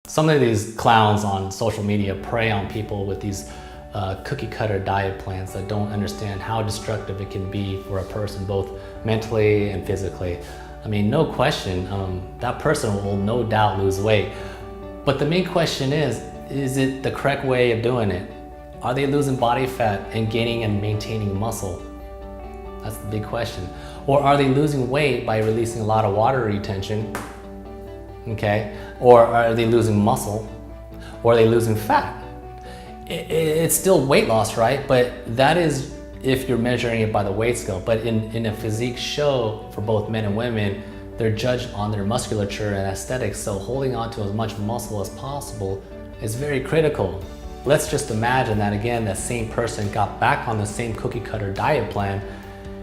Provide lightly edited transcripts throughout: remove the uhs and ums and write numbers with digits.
Some of these clowns on social media prey on people with these cookie cutter diet plans that don't understand how destructive it can be for a person, both mentally and physically. I mean, no question, that person will no doubt lose weight. But the main question is it the correct way of doing it? Are they losing body fat and gaining and maintaining muscle? That's the big question. Or are they losing weight by releasing a lot of water retention? Okay? Or are they losing muscle? Or are they losing fat? It's still weight loss, right? But that is if you're measuring it by the weight scale. But in a physique show for both men and women, they're judged on their musculature and aesthetics. So holding on to as much muscle as possible is very critical. Let's just imagine that again, that same person got back on the same cookie cutter diet plan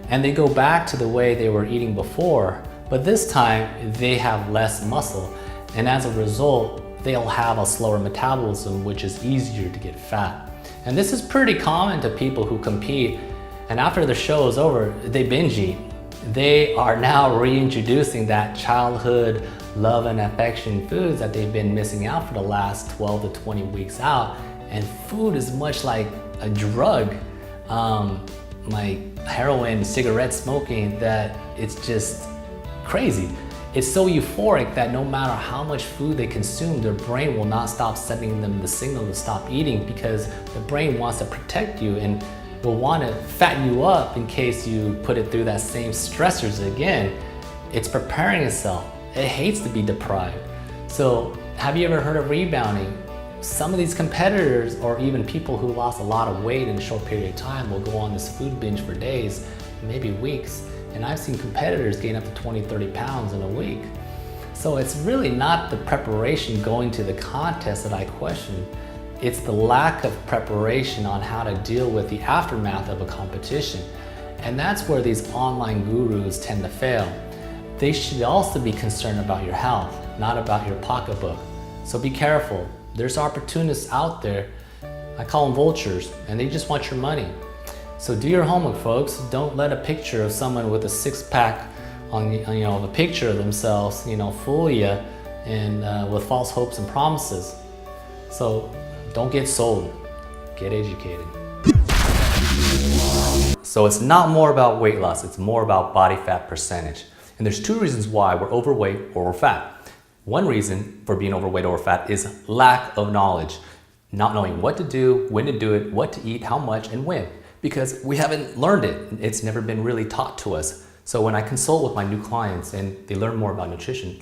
and they go back to the way they were eating before, but this time they have less muscle. And as a result, they'll have a slower metabolism, which is easier to get fat. And this is pretty common to people who compete, and after the show is over, they binge eat. They are now reintroducing that childhood love and affection foods that they've been missing out for the last 12 to 20 weeks out. And food is much like a drug, like heroin, cigarette smoking, that it's just crazy. It's so euphoric that no matter how much food they consume, their brain will not stop sending them the signal to stop eating, because the brain wants to protect you and will want to fatten you up in case you put it through that same stressors again. It's preparing itself. It hates to be deprived. So have you ever heard of rebounding? Some of these competitors, or even people who lost a lot of weight in a short period of time, will go on this food binge for days, maybe weeks. And I've seen competitors gain up to 20, 30 pounds in a week. So it's really not the preparation going to the contest that I question. It's the lack of preparation on how to deal with the aftermath of a competition. And that's where these online gurus tend to fail. They should also be concerned about your health, not about your pocketbook. So be careful. There's opportunists out there, I call them vultures, and they just want your money. So do your homework, folks. Don't let a picture of someone with a six-pack on a picture of themselves, fool you and with false hopes and promises. So don't get sold. Get educated. So it's not more about weight loss. It's more about body fat percentage. And there's two reasons why we're overweight or we're fat. One reason for being overweight or fat is lack of knowledge. Not knowing what to do, when to do it, what to eat, how much, and when. Because we haven't learned it. It's never been really taught to us. So when I consult with my new clients and they learn more about nutrition,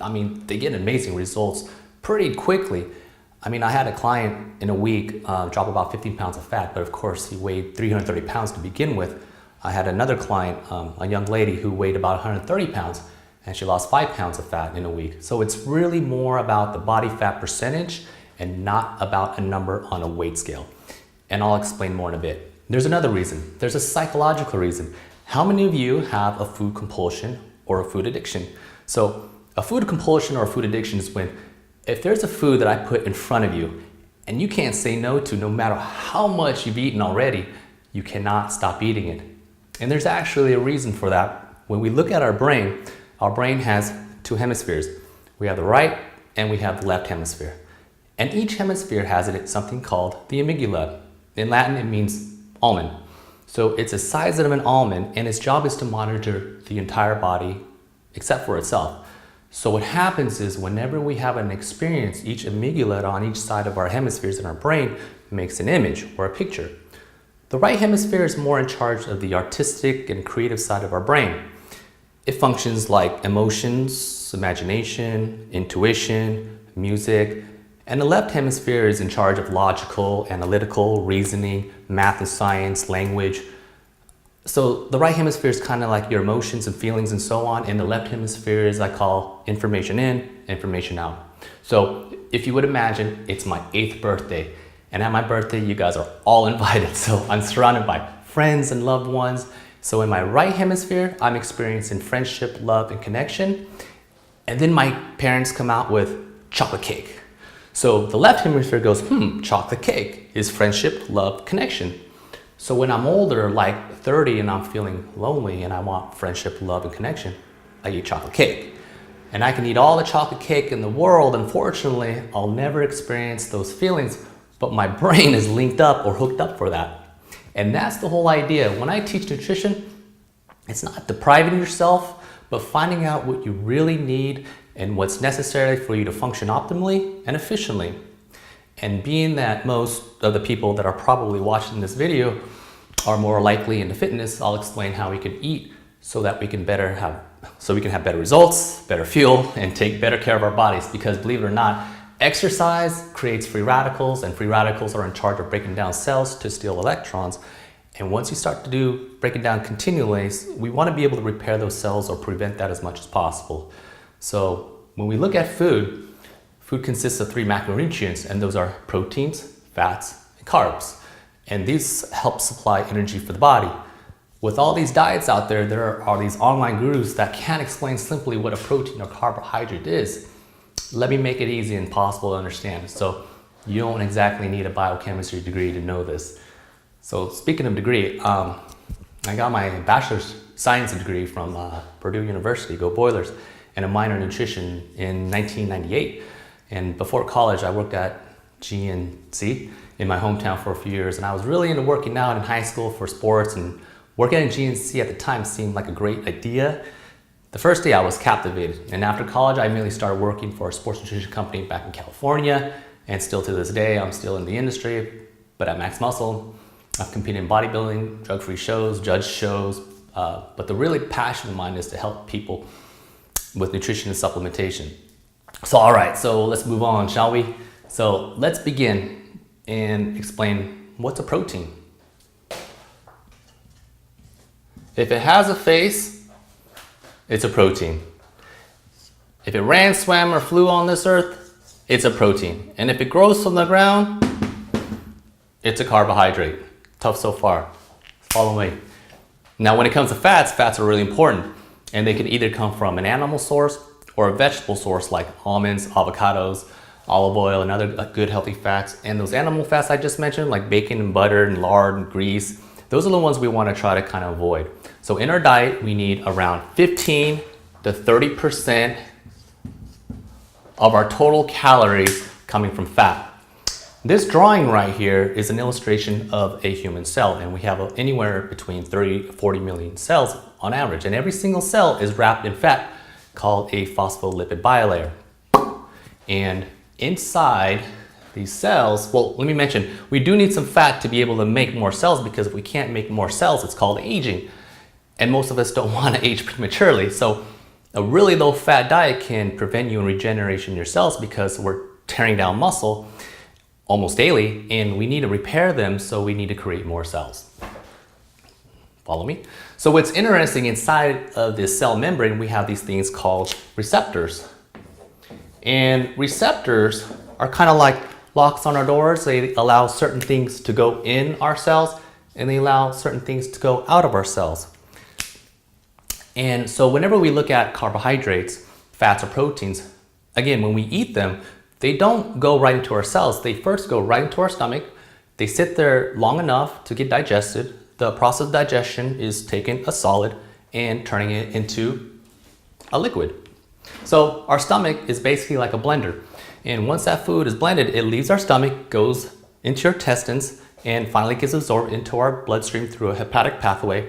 they get amazing results pretty quickly. I had a client in a week drop about 15 pounds of fat, but of course he weighed 330 pounds to begin with. I had another client, a young lady who weighed about 130 pounds, and she lost 5 pounds of fat in a week. So it's really more about the body fat percentage and not about a number on a weight scale. And I'll explain more in a bit. There's another reason. There's a psychological reason. How many of you have a food compulsion or a food addiction? So a food compulsion or a food addiction is when, if there's a food that I put in front of you and you can't say no to, no matter how much you've eaten already, you cannot stop eating it. And there's actually a reason for that. When we look at our brain has two hemispheres. We have the right and we have the left hemisphere. And each hemisphere has something called the amygdala. In Latin, it means almond. So it's the size of an almond, and its job is to monitor the entire body except for itself. So what happens is whenever we have an experience, each amygdala on each side of our hemispheres in our brain makes an image or a picture. The right hemisphere is more in charge of the artistic and creative side of our brain. It functions like emotions, imagination, intuition, music, and the left hemisphere is in charge of logical, analytical, reasoning, math and science, language. So the right hemisphere is kind of like your emotions and feelings and so on, and the left hemisphere is I call information in, information out. So if you would imagine, it's my 8th birthday, and at my birthday, you guys are all invited. So I'm surrounded by friends and loved ones. So in my right hemisphere, I'm experiencing friendship, love, and connection. And then my parents come out with chocolate cake. So the left hemisphere goes, chocolate cake is friendship, love, connection. So when I'm older, like 30, and I'm feeling lonely and I want friendship, love, and connection, I eat chocolate cake. and I can eat all the chocolate cake in the world. Unfortunately, I'll never experience those feelings, but my brain is linked up or hooked up for that. And that's the whole idea. When I teach nutrition, it's not depriving yourself, but finding out what you really need and what's necessary for you to function optimally and efficiently. And being that most of the people that are probably watching this video are more likely into fitness, I'll explain how we can eat so that we can have better results, better fuel, and take better care of our bodies. Because believe it or not, exercise creates free radicals, and free radicals are in charge of breaking down cells to steal electrons. And once you start to do breaking down continually, we want to be able to repair those cells or prevent that as much as possible. So when we look at food, food consists of 3 macronutrients, and those are proteins, fats, and carbs. And these help supply energy for the body. With all these diets out there, there are these online gurus that can't explain simply what a protein or carbohydrate is. Let me make it easy and possible to understand. So you don't exactly need a biochemistry degree to know this. So speaking of degree, I got my bachelor's science degree from Purdue University, go Boilers, and a minor in nutrition in 1998. And before college, I worked at GNC in my hometown for a few years, and I was really into working out in high school for sports, and working at GNC at the time seemed like a great idea. The first day I was captivated, and after college I immediately started working for a sports nutrition company back in California, and still to this day I'm still in the industry, but at Max Muscle. I've competed in bodybuilding, drug-free shows, judge shows, but the really passion of mine is to help people with nutrition and supplementation. So all right, so let's move on, shall we? So let's begin and explain what's a protein. If it has a face, it's a protein. If it ran, swam, or flew on this earth, it's a protein. And if it grows from the ground, it's a carbohydrate. Tough so far. Follow me. Now when it comes to fats, fats are really important. And they can either come from an animal source or a vegetable source like almonds, avocados, olive oil, and other good healthy fats. And those animal fats I just mentioned, like bacon and butter and lard and grease, those are the ones we want to try to kind of avoid. So in our diet, we need around 15 to 30% of our total calories coming from fat. This drawing right here is an illustration of a human cell, and we have anywhere between 30 to 40 million cells on average, and every single cell is wrapped in fat called a phospholipid bilayer. And inside these cells, well, let me mention, we do need some fat to be able to make more cells, because if we can't make more cells, it's called aging. And most of us don't want to age prematurely. So a really low fat diet can prevent you in regeneration of your cells, because we're tearing down muscle almost daily, and we need to repair them, so we need to create more cells. Follow me? So what's interesting, inside of this cell membrane, we have these things called receptors. And receptors are kind of like locks on our doors. They allow certain things to go in our cells, and they allow certain things to go out of our cells. And so whenever we look at carbohydrates, fats, or proteins, again, when we eat them, they don't go right into our cells. They first go right into our stomach. They sit there long enough to get digested. The process of digestion is taking a solid and turning it into a liquid. So our stomach is basically like a blender. And once that food is blended, it leaves our stomach, goes into your intestines, and finally gets absorbed into our bloodstream through a hepatic pathway.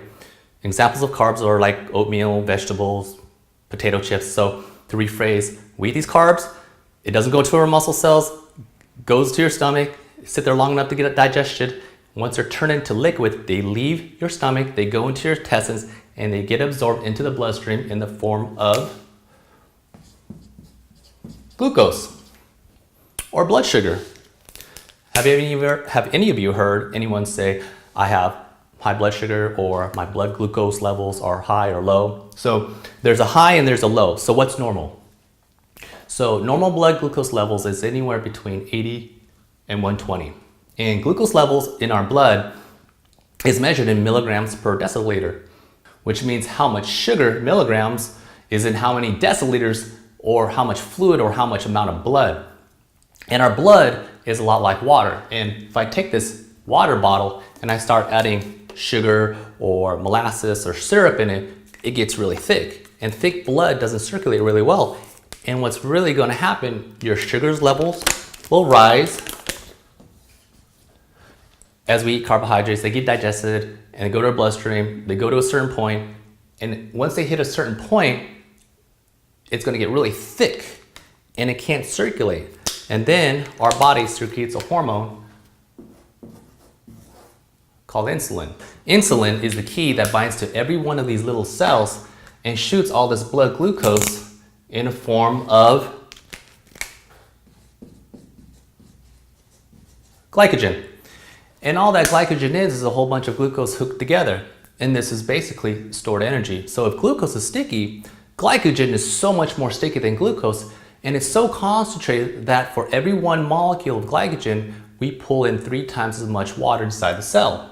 Examples of carbs are like oatmeal, vegetables, potato chips. So to rephrase, we eat these carbs, it doesn't go to our muscle cells, goes to your stomach, sit there long enough to get it digested. Once they're turned into liquid, they leave your stomach, they go into your intestines, and they get absorbed into the bloodstream in the form of glucose or blood sugar. Have any of you heard anyone say, I have high blood sugar, or my blood glucose levels are high or low? So there's a high and there's a low. So what's normal? So normal blood glucose levels is anywhere between 80 and 120. And glucose levels in our blood is measured in milligrams per deciliter, which means how much sugar, milligrams, is in how many deciliters, or how much fluid, or how much amount of blood. And our blood is a lot like water. And if I take this water bottle and I start adding sugar or molasses or syrup in it, it gets really thick. And thick blood doesn't circulate really well. And what's really going to happen, your sugars levels will rise as we eat carbohydrates. They get digested and they go to our bloodstream. They go to a certain point, and once they hit a certain point, it's going to get really thick and it can't circulate. And then our body secretes a hormone called insulin. Insulin is the key that binds to every one of these little cells and shoots all this blood glucose in a form of glycogen. And all that glycogen is a whole bunch of glucose hooked together. And this is basically stored energy. So if glucose is sticky, glycogen is so much more sticky than glucose, and it's so concentrated that for every 1 molecule of glycogen, we pull in 3 times as much water inside the cell.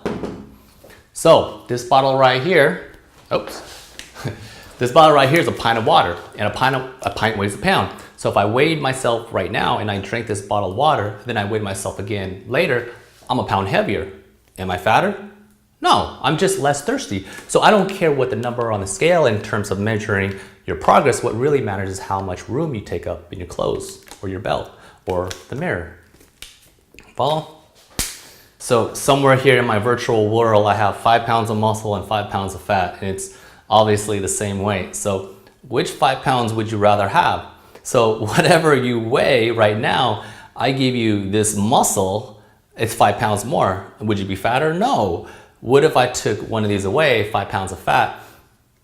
So this bottle right here, this bottle right here is a pint of water, and a pint weighs a pound. So if I weighed myself right now and I drank this bottle of water, then I weighed myself again later, I'm a pound heavier. Am I fatter? No, I'm just less thirsty. So I don't care what the number on the scale in terms of measuring your progress. What really matters is how much room you take up in your clothes or your belt or the mirror. Follow? So somewhere here in my virtual world, I have 5 pounds of muscle and 5 pounds of fat, and it's obviously the same weight. So which 5 pounds would you rather have? So whatever you weigh right now, I give you this muscle, it's 5 pounds more. Would you be fatter? No. What if I took one of these away, 5 pounds of fat,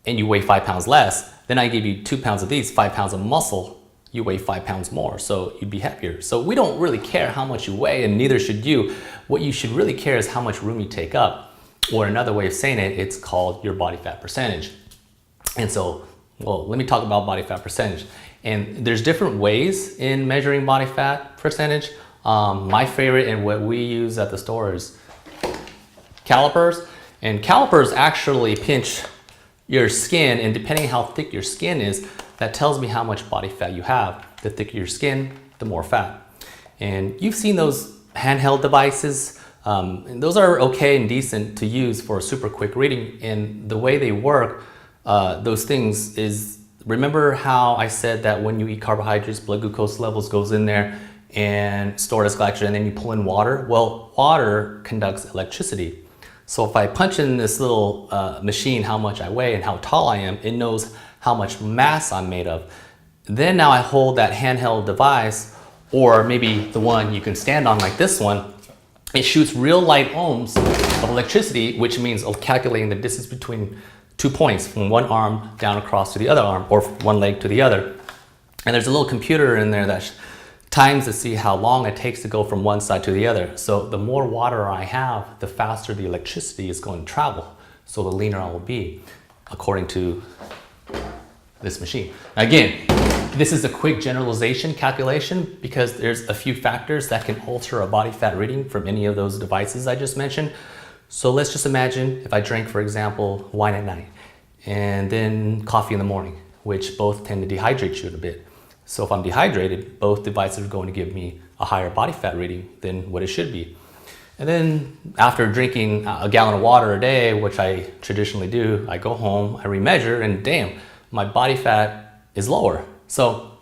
and you weigh 5 pounds less? Then I give you 2 pounds of these, 5 pounds of muscle, you weigh 5 pounds more, so you'd be heavier. So we don't really care how much you weigh, and neither should you. What you should really care is how much room you take up. Or another way of saying it, it's called your body fat percentage. And so, well, let me talk about body fat percentage. And there's different ways in measuring body fat percentage. My favorite and what we use at the store is calipers. And calipers actually pinch your skin, and depending on how thick your skin is, that tells me how much body fat you have. The thicker your skin, the more fat. And you've seen those handheld devices. And those are okay and decent to use for a super quick reading. And the way they work, those things is, remember how I said that when you eat carbohydrates, blood glucose levels goes in there and stored as glycogen, and then you pull in water? Well, water conducts electricity. So if I punch in this little machine how much I weigh and how tall I am, it knows how much mass I'm made of. Then now I hold that handheld device, or maybe the one you can stand on like this one, it shoots real light ohms of electricity, which means calculating the distance between 2 points from one arm down across to the other arm, or one leg to the other. And there's a little computer in there that times to see how long it takes to go from one side to the other. So the more water I have, the faster the electricity is going to travel. So the leaner I will be, according to this machine. Again, this is a quick generalization calculation because there's a few factors that can alter a body fat reading from any of those devices I just mentioned. So let's just imagine if I drank, for example, wine at night and then coffee in the morning, which both tend to dehydrate you a bit. So if I'm dehydrated, both devices are going to give me a higher body fat reading than what it should be. And then after drinking a gallon of water a day, which I traditionally do, I go home, I remeasure, and damn, my body fat is lower. So,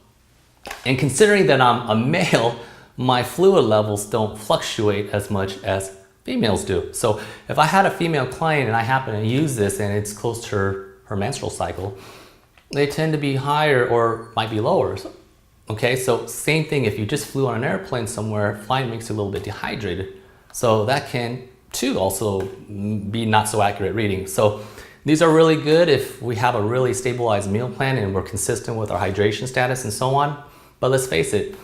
and considering that I'm a male, my fluid levels don't fluctuate as much as females do. So if I had a female client and I happen to use this and it's close to her menstrual cycle, they tend to be higher or might be lower. Okay, so same thing, if you just flew on an airplane somewhere, flying makes you a little bit dehydrated. So that can too also be not so accurate reading. So these are really good if we have a really stabilized meal plan and we're consistent with our hydration status and so on. But let's face it,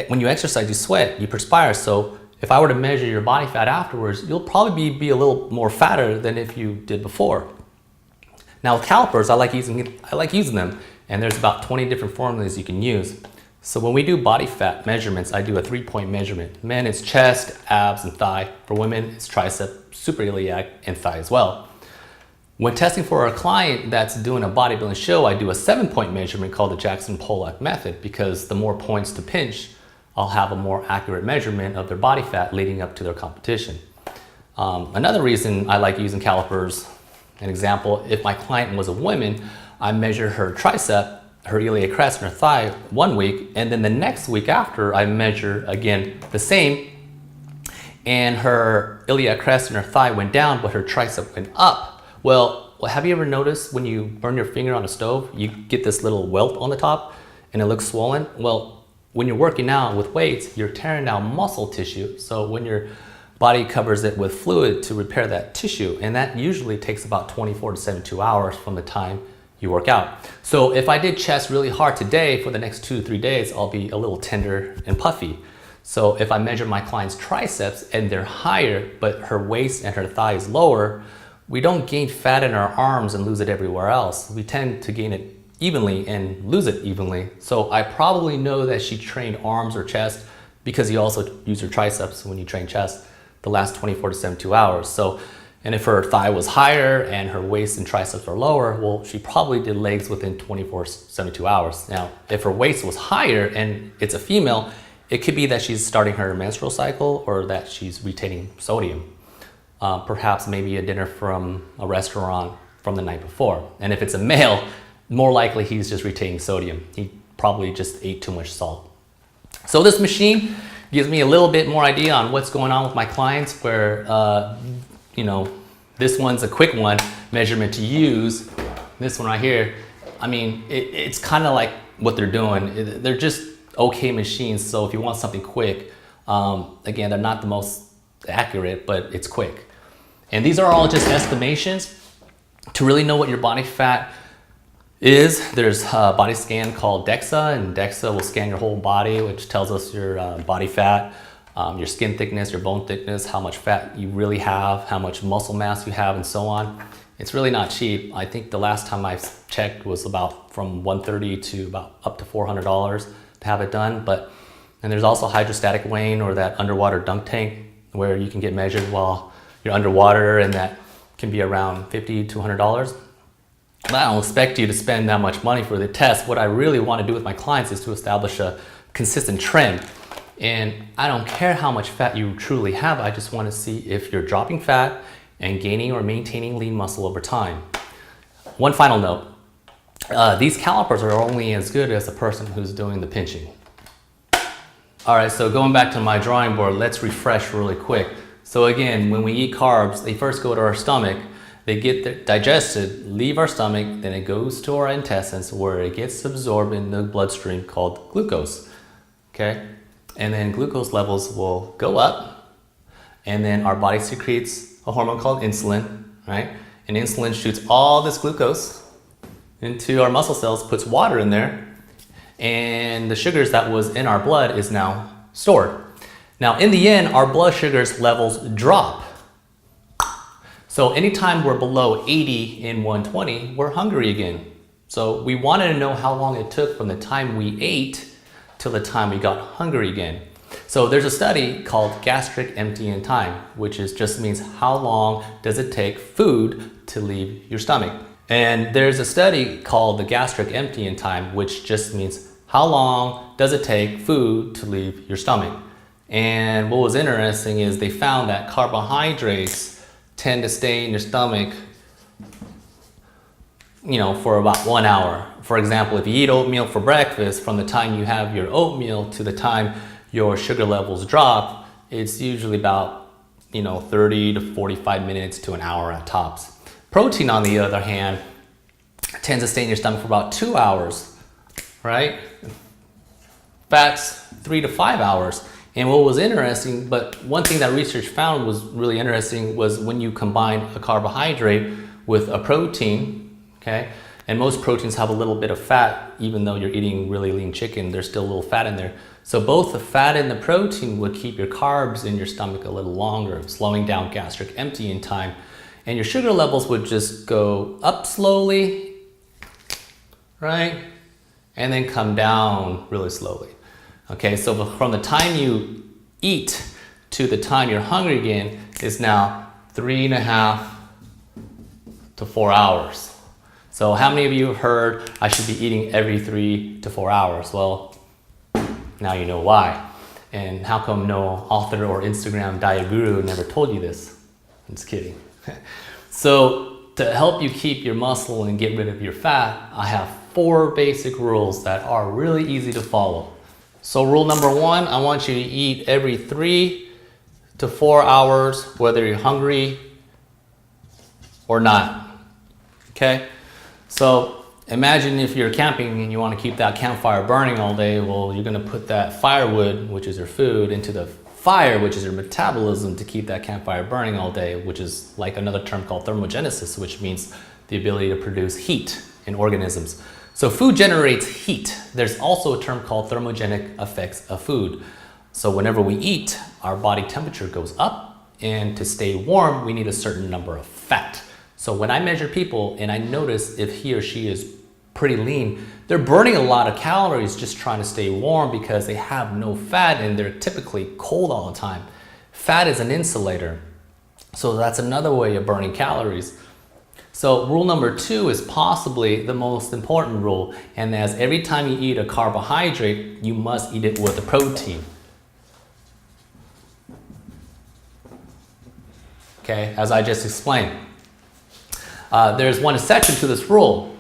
when you exercise, you sweat, you perspire. So if I were to measure your body fat afterwards, you'll probably be a little more fatter than if you did before. Now with calipers, I like using them, and there's about 20 different formulas you can use. So when we do body fat measurements, I do a 3-point measurement. Men, it's chest, abs, and thigh. For women, it's tricep, suprailiac, and thigh as well. When testing for a client that's doing a bodybuilding show, I do a 7-point measurement called the Jackson-Pollock method, because the more points to pinch, I'll have a more accurate measurement of their body fat leading up to their competition. Another reason I like using calipers, an example, if my client was a woman, I measure her tricep her iliac crest and her thigh 1 week, and then the next week after I measure again the same, and her iliac crest and her thigh went down, but her tricep went up. Well, have you ever noticed when you burn your finger on a stove, you get this little welt on the top and it looks swollen? Well, when you're working out with weights, you're tearing down muscle tissue. So when your body covers it with fluid to repair that tissue, and that usually takes about 24 to 72 hours from the time you work out. So if I did chest really hard today, for the next 2 to 3 days, I'll be a little tender and puffy. So if I measure my client's triceps and they're higher, but her waist and her thigh is lower, we don't gain fat in our arms and lose it everywhere else. We tend to gain it evenly and lose it evenly. So I probably know that she trained arms or chest, because you also use your triceps when you train chest, the last 24 to 72 hours. So, and if her thigh was higher and her waist and triceps are lower, well, she probably did legs within 24 to 72 hours. Now, if her waist was higher and it's a female, it could be that she's starting her menstrual cycle or that she's retaining sodium. Perhaps maybe a dinner from a restaurant from the night before. And if it's a male, more likely he's just retaining sodium. He probably just ate too much salt. So this machine gives me a little bit more idea on what's going on with my clients, where, you know, this one's a quick one measurement to use. This one right here, I mean, it's kind of like what they're doing. They're just okay machines. So if you want something quick, again, they're not the most accurate, but it's quick. And these are all just estimations. To really know what your body fat is, there's a body scan called DEXA, and DEXA will scan your whole body, which tells us your body fat, your skin thickness, your bone thickness, how much fat you really have, how much muscle mass you have, and so on. It's really not cheap. I think the last time I checked was about from $130 to about up to $400 to have it done. And there's also hydrostatic weighing, or that underwater dunk tank, where you can get measured while you're underwater, and that can be around $50 to $100. But I don't expect you to spend that much money for the test. What I really want to do with my clients is to establish a consistent trend. And I don't care how much fat you truly have. I just want to see if you're dropping fat and gaining or maintaining lean muscle over time. One final note. These calipers are only as good as the person who's doing the pinching. All right, so going back to my drawing board, let's refresh really quick. So again, when we eat carbs, they first go to our stomach, they get digested, leave our stomach, then it goes to our intestines, where it gets absorbed in the bloodstream called glucose, okay? And then glucose levels will go up, and then our body secretes a hormone called insulin, right? And insulin shoots all this glucose into our muscle cells, puts water in there, and the sugars that was in our blood is now stored. Now, in the end, our blood sugars levels drop. So anytime we're below 80 in 120, we're hungry again. So we wanted to know how long it took from the time we ate till the time we got hungry again. So there's a study called gastric emptying time, which just means how long does it take food to leave your stomach. And there's a study called the gastric emptying time, which just means how long does it take food to leave your stomach. And what was interesting is they found that carbohydrates tend to stay in your stomach, you know, for about 1 hour. For example, if you eat oatmeal for breakfast, from the time you have your oatmeal to the time your sugar levels drop, it's usually about, 30 to 45 minutes to an hour at tops. Protein, on the other hand, tends to stay in your stomach for about 2 hours, right? Fats, 3 to 5 hours. And what was interesting, but one thing that research found was really interesting, was when you combine a carbohydrate with a protein, okay? And most proteins have a little bit of fat, even though you're eating really lean chicken, there's still a little fat in there. So both the fat and the protein would keep your carbs in your stomach a little longer, slowing down gastric emptying time. And your sugar levels would just go up slowly, right? And then come down really slowly. Okay, so from the time you eat to the time you're hungry again is now 3.5 to 4 hours. So how many of you have heard I should be eating every 3 to 4 hours? Well, now you know why. And how come no author or Instagram diet guru never told you this? I'm just kidding. So to help you keep your muscle and get rid of your fat, I have 4 basic rules that are really easy to follow. So rule number 1, I want you to eat every 3 to 4 hours, whether you're hungry or not. Okay? So imagine if you're camping and you want to keep that campfire burning all day. Well, you're going to put that firewood, which is your food, into the fire, which is your metabolism, to keep that campfire burning all day, which is like another term called thermogenesis, which means the ability to produce heat in organisms. So food generates heat. There's also a term called thermogenic effects of food. So whenever we eat, our body temperature goes up, and to stay warm, we need a certain number of fat. So when I measure people and I notice if he or she is pretty lean, they're burning a lot of calories just trying to stay warm because they have no fat and they're typically cold all the time. Fat is an insulator. So that's another way of burning calories. So rule number 2 is possibly the most important rule, and as every time you eat a carbohydrate, you must eat it with a protein. Okay, as I just explained. There's one exception to this rule,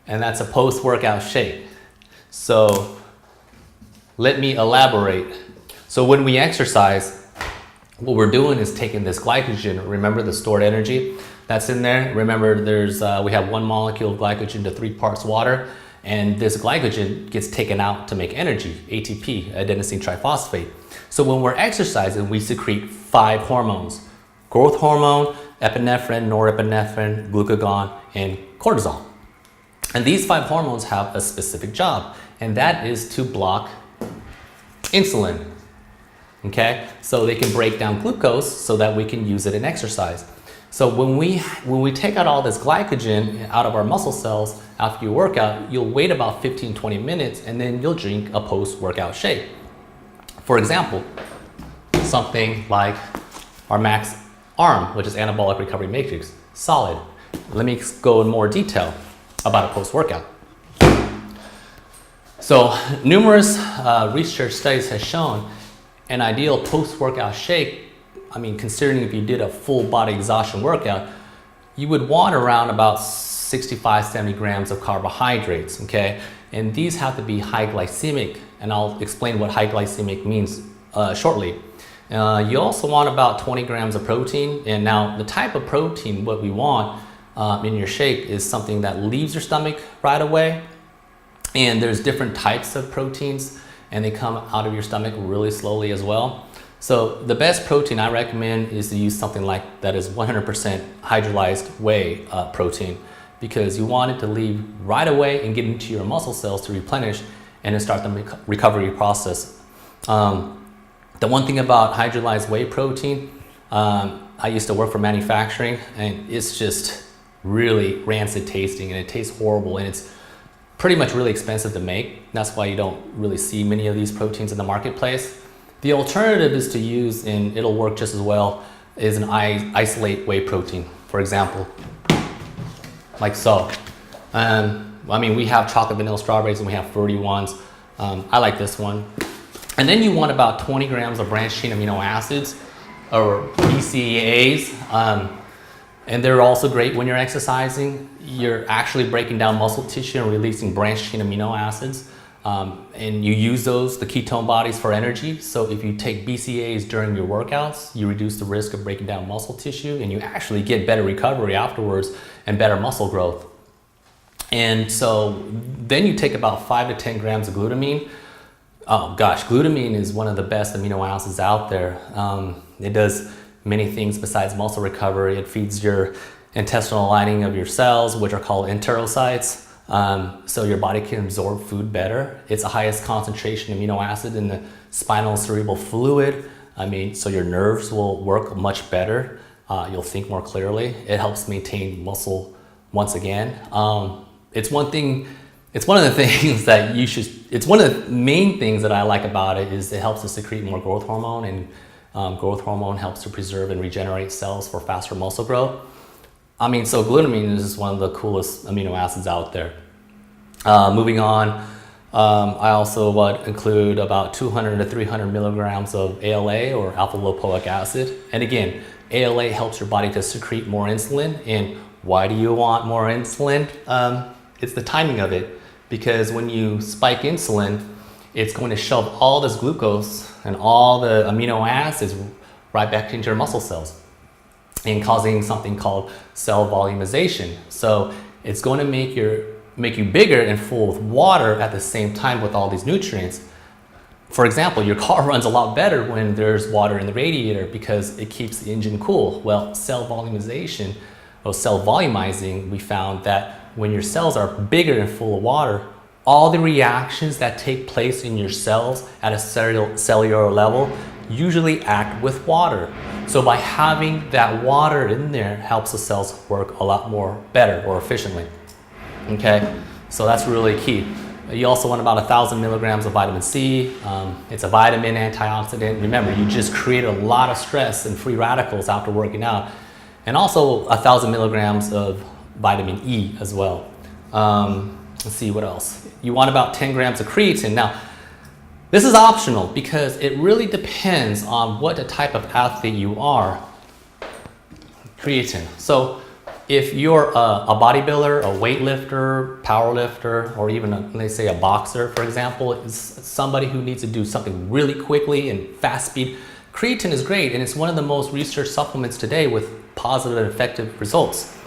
and that's a post-workout shake. So let me elaborate. So when we exercise, what we're doing is taking this glycogen, remember the stored energy that's in there? Remember we have 1 molecule of glycogen to 3 parts water, and this glycogen gets taken out to make energy, ATP, adenosine triphosphate. So when we're exercising, we secrete 5 hormones: growth hormone, epinephrine, norepinephrine, glucagon, and cortisol. And these 5 hormones have a specific job, and that is to block insulin. Okay, so they can break down glucose so that we can use it in exercise. So when we take out all this glycogen out of our muscle cells after you work out, you'll wait about 15-20 minutes, and then you'll drink a post-workout shake. For example, something like our Max ARM, which is anabolic recovery matrix, solid. Let me go in more detail about a post-workout. So numerous research studies have shown an ideal post-workout shake, considering if you did a full body exhaustion workout, you would want around about 65-70 grams of carbohydrates, okay? And these have to be high glycemic, and I'll explain what high glycemic means shortly. You also want about 20 grams of protein, and now the type of protein, what we want in your shake is something that leaves your stomach right away, and there's different types of proteins, and they come out of your stomach really slowly as well. So the best protein I recommend is to use something like that is 100% hydrolyzed whey protein, because you want it to leave right away and get into your muscle cells to replenish and then start the recovery process. The one thing about hydrolyzed whey protein, I used to work for manufacturing, and it's just really rancid tasting, and it tastes horrible, and it's pretty much really expensive to make. That's why you don't really see many of these proteins in the marketplace. The alternative is to use, and it'll work just as well, is an isolate whey protein, for example, like so. We have chocolate, vanilla, strawberries, and we have fruity ones. I like this one. And then you want about 20 grams of branched chain amino acids, or BCAAs. And they're also great when you're exercising. You're actually breaking down muscle tissue and releasing branched chain amino acids. And you use those, the ketone bodies, for energy. So if you take BCAAs during your workouts, you reduce the risk of breaking down muscle tissue, and you actually get better recovery afterwards and better muscle growth. And so then you take about 5 to 10 grams of glutamine. Oh gosh, glutamine is one of the best amino acids out there. It does many things besides muscle recovery. It feeds your intestinal lining of your cells, which are called enterocytes. So your body can absorb food better. It's the highest concentration amino acid in the spinal cerebral fluid. So your nerves will work much better. You'll think more clearly. It helps maintain muscle once again. It's one of the things that it's one of the main things that I like about it is it helps to secrete more growth hormone, and growth hormone helps to preserve and regenerate cells for faster muscle growth. So glutamine is one of the coolest amino acids out there. Moving on, I also would include about 200 to 300 milligrams of ALA, or alpha lipoic acid. And again, ALA helps your body to secrete more insulin. And why do you want more insulin? It's the timing of it. because when you spike insulin, it's going to shove all this glucose and all the amino acids right back into your muscle cells and causing something called cell volumization. So it's going to make you bigger and full of water at the same time with all these nutrients. For example, your car runs a lot better when there's water in the radiator because it keeps the engine cool. Well, cell volumization or cell volumizing, we found that when your cells are bigger and full of water, all the reactions that take place in your cells at a cellular level usually act with water. So by having that water in there helps the cells work a lot more better or efficiently. Okay, so that's really key. You also want about 1,000 milligrams of vitamin C. It's a vitamin antioxidant. Remember, you just create a lot of stress and free radicals after working out. And also 1,000 milligrams of vitamin E as well. Let's see what else. You want about 10 grams of creatine. Now, this is optional because it really depends on what the type of athlete you are. Creatine. So if you're a bodybuilder, a weightlifter, powerlifter, or even let's say a boxer, for example, is somebody who needs to do something really quickly and fast speed, creatine is great, and it's one of the most researched supplements today with positive and effective results.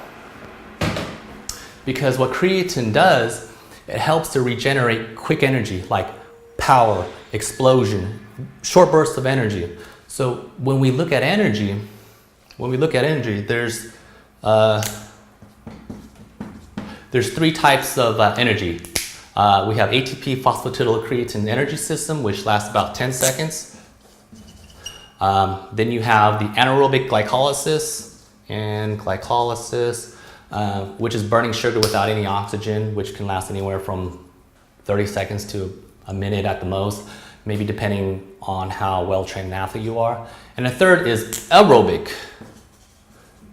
Because what creatine does, it helps to regenerate quick energy like power, explosion, short bursts of energy. So when we look at energy, there's three types of energy. We have ATP phosphatidylcreatine energy system, which lasts about 10 seconds. Then you have the anaerobic glycolysis, which is burning sugar without any oxygen, which can last anywhere from 30 seconds to a minute at the most, maybe depending on how well-trained an athlete you are. And the third is aerobic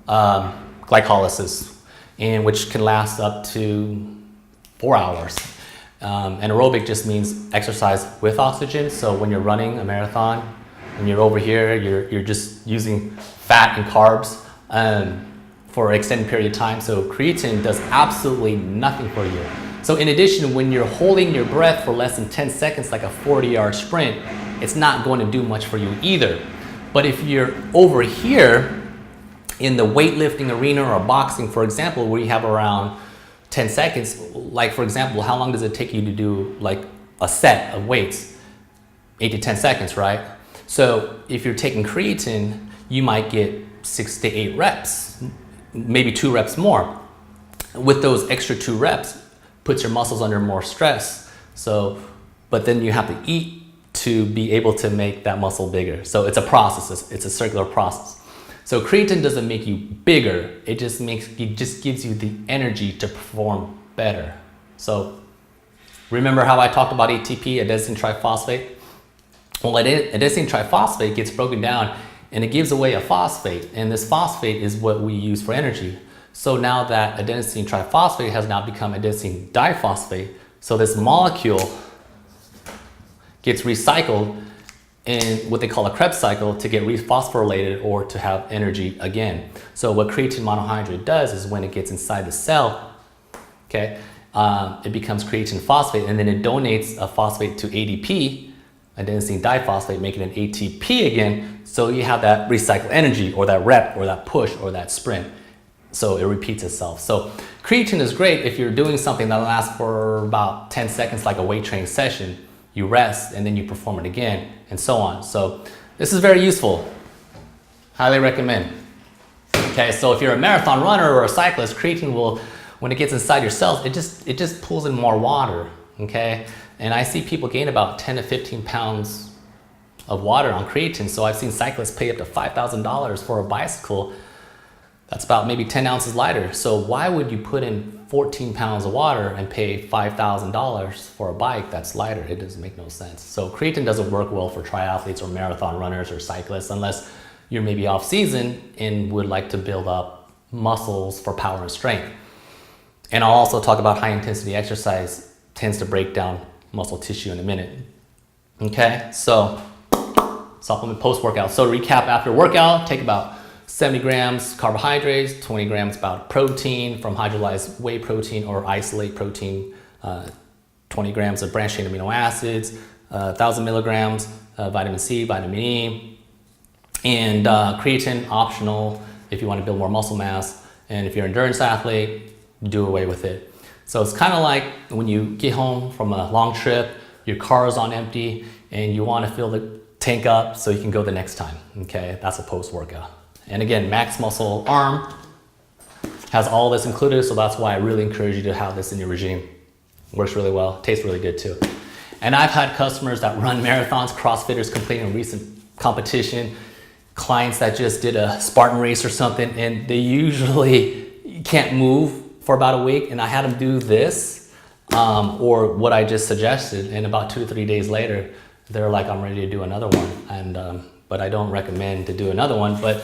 glycolysis, and which can last up to 4 hours. And aerobic just means exercise with oxygen. So when you're running a marathon and you're over here, you're just using fat and carbs for an extended period of time. So creatine does absolutely nothing for you. So in addition, when you're holding your breath for less than 10 seconds, like a 40-yard sprint, it's not going to do much for you either. But if you're over here in the weightlifting arena or boxing, for example, where you have around 10 seconds, like for example, how long does it take you to do like a set of weights? 8 to 10 seconds, right? So if you're taking creatine, you might get 6 to 8 reps, maybe 2 reps more. With those extra 2 reps, puts your muscles under more stress. So, but then you have to eat to be able to make that muscle bigger. So it's a process, it's a circular process. So creatine doesn't make you bigger, it just gives you the energy to perform better. So remember how I talked about ATP, adenosine triphosphate? Well, adenosine triphosphate gets broken down and it gives away a phosphate, and this phosphate is what we use for energy. So now that adenosine triphosphate has now become adenosine diphosphate, so this molecule gets recycled in what they call a Krebs cycle to get rephosphorylated or to have energy again. So what creatine monohydrate does is when it gets inside the cell, okay, it becomes creatine phosphate, and then it donates a phosphate to ADP, adenosine diphosphate, making it ATP again. So you have that recycled energy or that rep or that push or that sprint. So it repeats itself. So creatine is great if you're doing something that lasts for about 10 seconds, like a weight training session. You rest and then you perform it again, and so on. So this is very useful. Highly recommend. Okay, so if you're a marathon runner or a cyclist, creatine will, when it gets inside your cells, it just pulls in more water. Okay, and I see people gain about 10 to 15 pounds of water on creatine. So I've seen cyclists pay up to $5,000 for a bicycle that's about maybe 10 ounces lighter. So why would you put in 14 pounds of water and pay $5,000 for a bike that's lighter? It doesn't make no sense. So creatine doesn't work well for triathletes or marathon runners or cyclists unless you're maybe off season and would like to build up muscles for power and strength. And I'll also talk about high intensity exercise tends to break down muscle tissue in a minute. Okay, so supplement post-workout. So recap: after workout, take about 70 grams carbohydrates, 20 grams about protein from hydrolyzed whey protein or isolate protein 20 grams of branched chain amino acids, 1,000 milligrams of vitamin C, vitamin E, and creatine optional if you want to build more muscle mass. And if you're an endurance athlete, do away with it. So it's kind of like when you get home from a long trip, your car is on empty, and you want to fill the tank up so you can go the next time. Okay, that's a post-workout. And again, Max Muscle Arm has all this included, so that's why I really encourage you to have this in your regime. Works really well, tastes really good too. And I've had customers that run marathons, CrossFitters completing a recent competition, clients that just did a Spartan race or something, and they usually can't move for about a week, and I had them do this, or what I just suggested, and about 2 to 3 days later, they're like, I'm ready to do another one. And but I don't recommend to do another one, but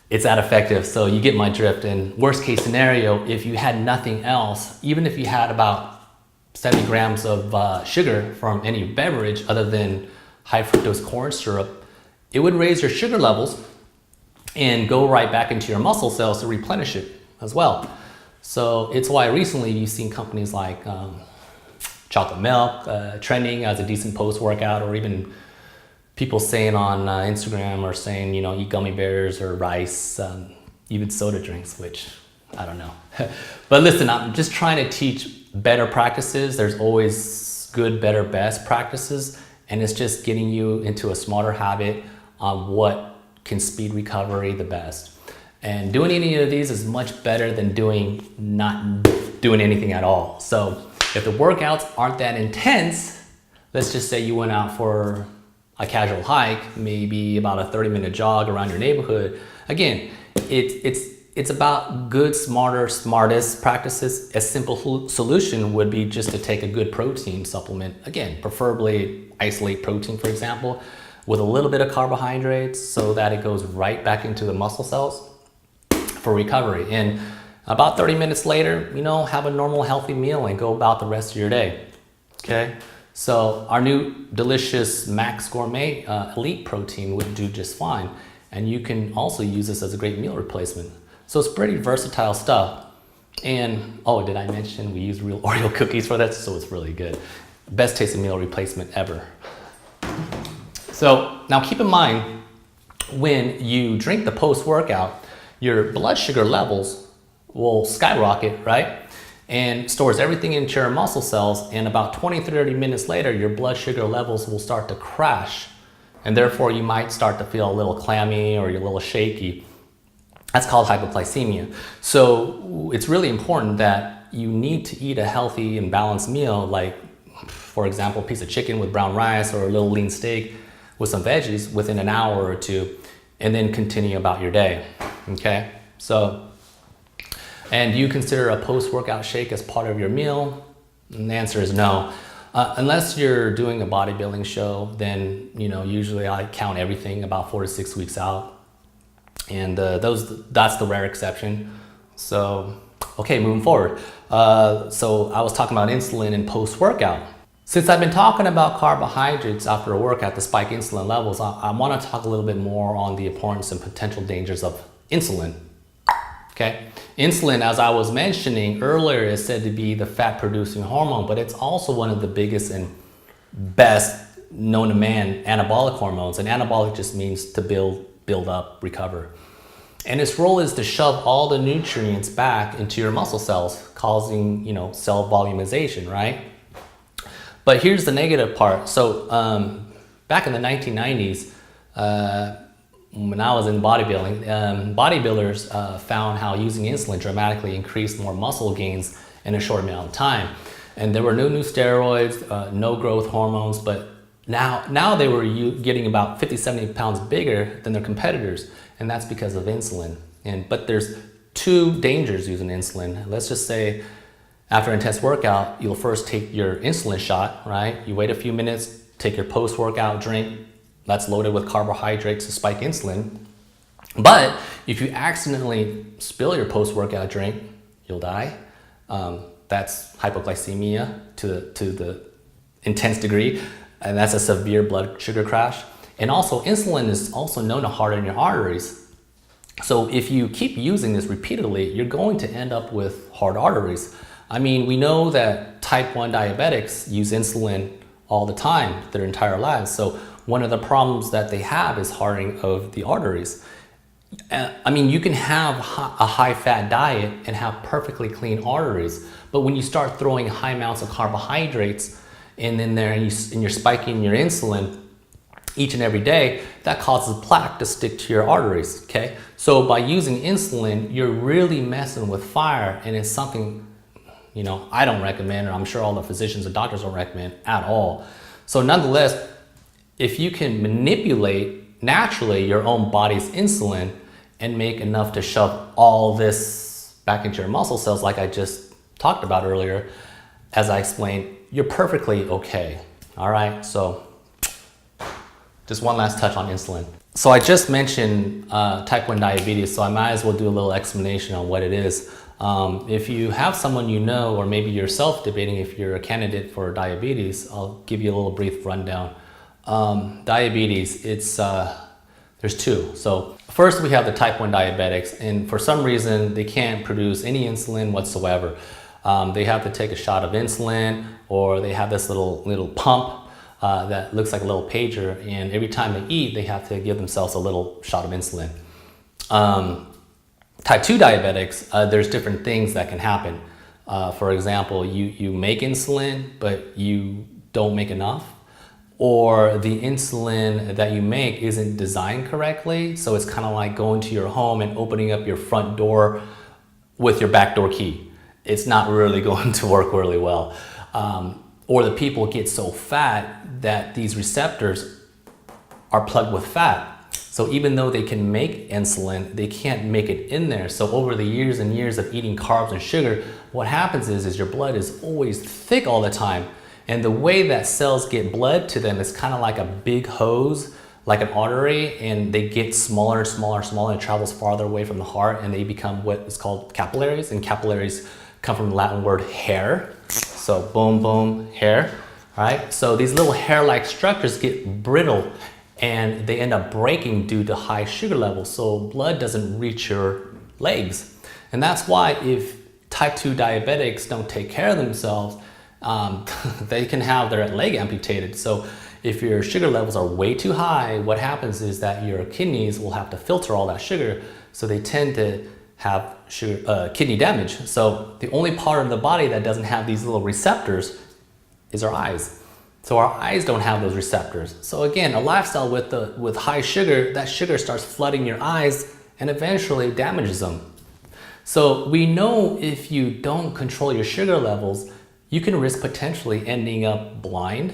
it's that effective, so you get my drift. And worst case scenario, if you had nothing else, even if you had about 70 grams of sugar from any beverage other than high fructose corn syrup, it would raise your sugar levels and go right back into your muscle cells to replenish it as well. So it's why recently you've seen companies like chocolate milk trending as a decent post-workout, or even people saying on Instagram or saying, you know, eat gummy bears or rice, even soda drinks, which I don't know. But listen, I'm just trying to teach better practices. There's always good, better, best practices, and it's just getting you into a smarter habit on what can speed recovery the best. And doing any of these is much better than not doing anything at all. So if the workouts aren't that intense, let's just say you went out for a casual hike, maybe about a 30-minute jog around your neighborhood. Again, it's about good, smartest practices. A simple solution would be just to take a good protein supplement. Again, preferably isolate protein, for example, with a little bit of carbohydrates so that it goes right back into the muscle cells for recovery. And about 30 minutes later, you know, have a normal healthy meal and go about the rest of your day. Okay? So our new delicious Max Gourmet Elite protein would do just fine. And you can also use this as a great meal replacement. So it's pretty versatile stuff. And, oh, did I mention we use real Oreo cookies for that? So it's really good. Best tasting meal replacement ever. So now keep in mind, when you drink the post-workout, your blood sugar levels will skyrocket, right? And stores everything into your muscle cells, and about 20-30 minutes later, your blood sugar levels will start to crash, and therefore you might start to feel a little clammy or you're a little shaky. That's called hypoglycemia. So it's really important that you need to eat a healthy and balanced meal, like, for example, a piece of chicken with brown rice or a little lean steak with some veggies within an hour or two, and then continue about your day, okay? So, and do you consider a post-workout shake as part of your meal? And the answer is no. Unless you're doing a bodybuilding show, then, you know, usually I count everything about 4 to 6 weeks out. And that's the rare exception. So, okay, moving forward. So I was talking about insulin and post-workout. Since I've been talking about carbohydrates after a workout to spike insulin levels, I want to talk a little bit more on the importance and potential dangers of insulin. Okay, insulin, as I was mentioning earlier, is said to be the fat-producing hormone, but it's also one of the biggest and best known to man anabolic hormones. And anabolic just means to build up, recover. And its role is to shove all the nutrients back into your muscle cells, causing, you know, cell volumization, right? But here's the negative part. So back in the 1990s, when I was in bodybuilding, bodybuilders found how using insulin dramatically increased more muscle gains in a short amount of time. And there were no new steroids, no growth hormones, but now they were getting about 50, 70 pounds bigger than their competitors, and that's because of insulin. But there's two dangers using insulin. Let's just say after an intense workout, you'll first take your insulin shot, right? You wait a few minutes, take your post-workout drink, that's loaded with carbohydrates to spike insulin. But if you accidentally spill your post-workout drink, you'll die. That's hypoglycemia to the intense degree, and that's a severe blood sugar crash. And also, insulin is also known to harden your arteries. So if you keep using this repeatedly, you're going to end up with hard arteries. I mean, we know that type 1 diabetics use insulin all the time, their entire lives. So one of the problems that they have is hardening of the arteries. I mean, you can have a high-fat diet and have perfectly clean arteries, but when you start throwing high amounts of carbohydrates in there and you're spiking your insulin each and every day, that causes plaque to stick to your arteries, okay? So by using insulin, you're really messing with fire, and it's something, you know, I don't recommend, or I'm sure all the physicians and doctors don't recommend at all. So nonetheless, if you can manipulate naturally your own body's insulin and make enough to shove all this back into your muscle cells like I just talked about earlier, as I explained, you're perfectly okay, all right? So just one last touch on insulin. So I just mentioned type 1 diabetes, so I might as well do a little explanation on what it is. If you have someone you know, or maybe yourself debating if you're a candidate for diabetes, I'll give you a little brief rundown. Diabetes, there's two. So first we have the type 1 diabetics, and for some reason they can't produce any insulin whatsoever. They have to take a shot of insulin, or they have this little pump that looks like a little pager, and every time they eat, they have to give themselves a little shot of insulin. Type 2 diabetics, there's different things that can happen. For example, you make insulin, but you don't make enough, or the insulin that you make isn't designed correctly, so it's kind of like going to your home and opening up your front door with your back door key. It's not really going to work really well. Or the people get so fat that these receptors are plugged with fat. So even though they can make insulin, they can't make it in there. So over the years and years of eating carbs and sugar, what happens is your blood is always thick all the time. And the way that cells get blood to them is kind of like a big hose, like an artery, and they get smaller and smaller and smaller, and it travels farther away from the heart, and they become what is called capillaries. And capillaries come from the Latin word hair. So boom, boom, hair, right? So these little hair-like structures get brittle, and they end up breaking due to high sugar levels. So blood doesn't reach your legs. And that's why if type 2 diabetics don't take care of themselves, they can have their leg amputated. So if your sugar levels are way too high, what happens is that your kidneys will have to filter all that sugar. So they tend to have kidney damage. So the only part of the body that doesn't have these little receptors is our eyes. So our eyes don't have those receptors. So again, a lifestyle with high sugar, that sugar starts flooding your eyes and eventually damages them. So we know if you don't control your sugar levels, you can risk potentially ending up blind,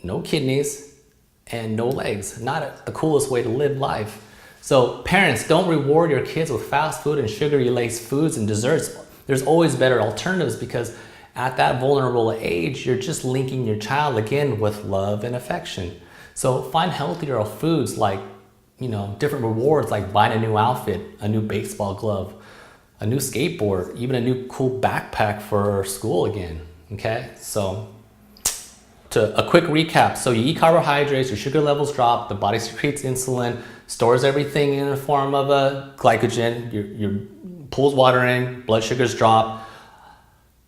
no kidneys, and no legs. Not the coolest way to live life. So parents, don't reward your kids with fast food and sugar-laced foods and desserts. There's always better alternatives, because at that vulnerable age, you're just linking your child again with love and affection. So find healthier foods, like, you know, different rewards, like buying a new outfit, a new baseball glove, a new skateboard, even a new cool backpack for school again, okay? So a quick recap. So you eat carbohydrates, your sugar levels drop, the body secretes insulin, stores everything in the form of a glycogen, your pulls water in, blood sugars drop.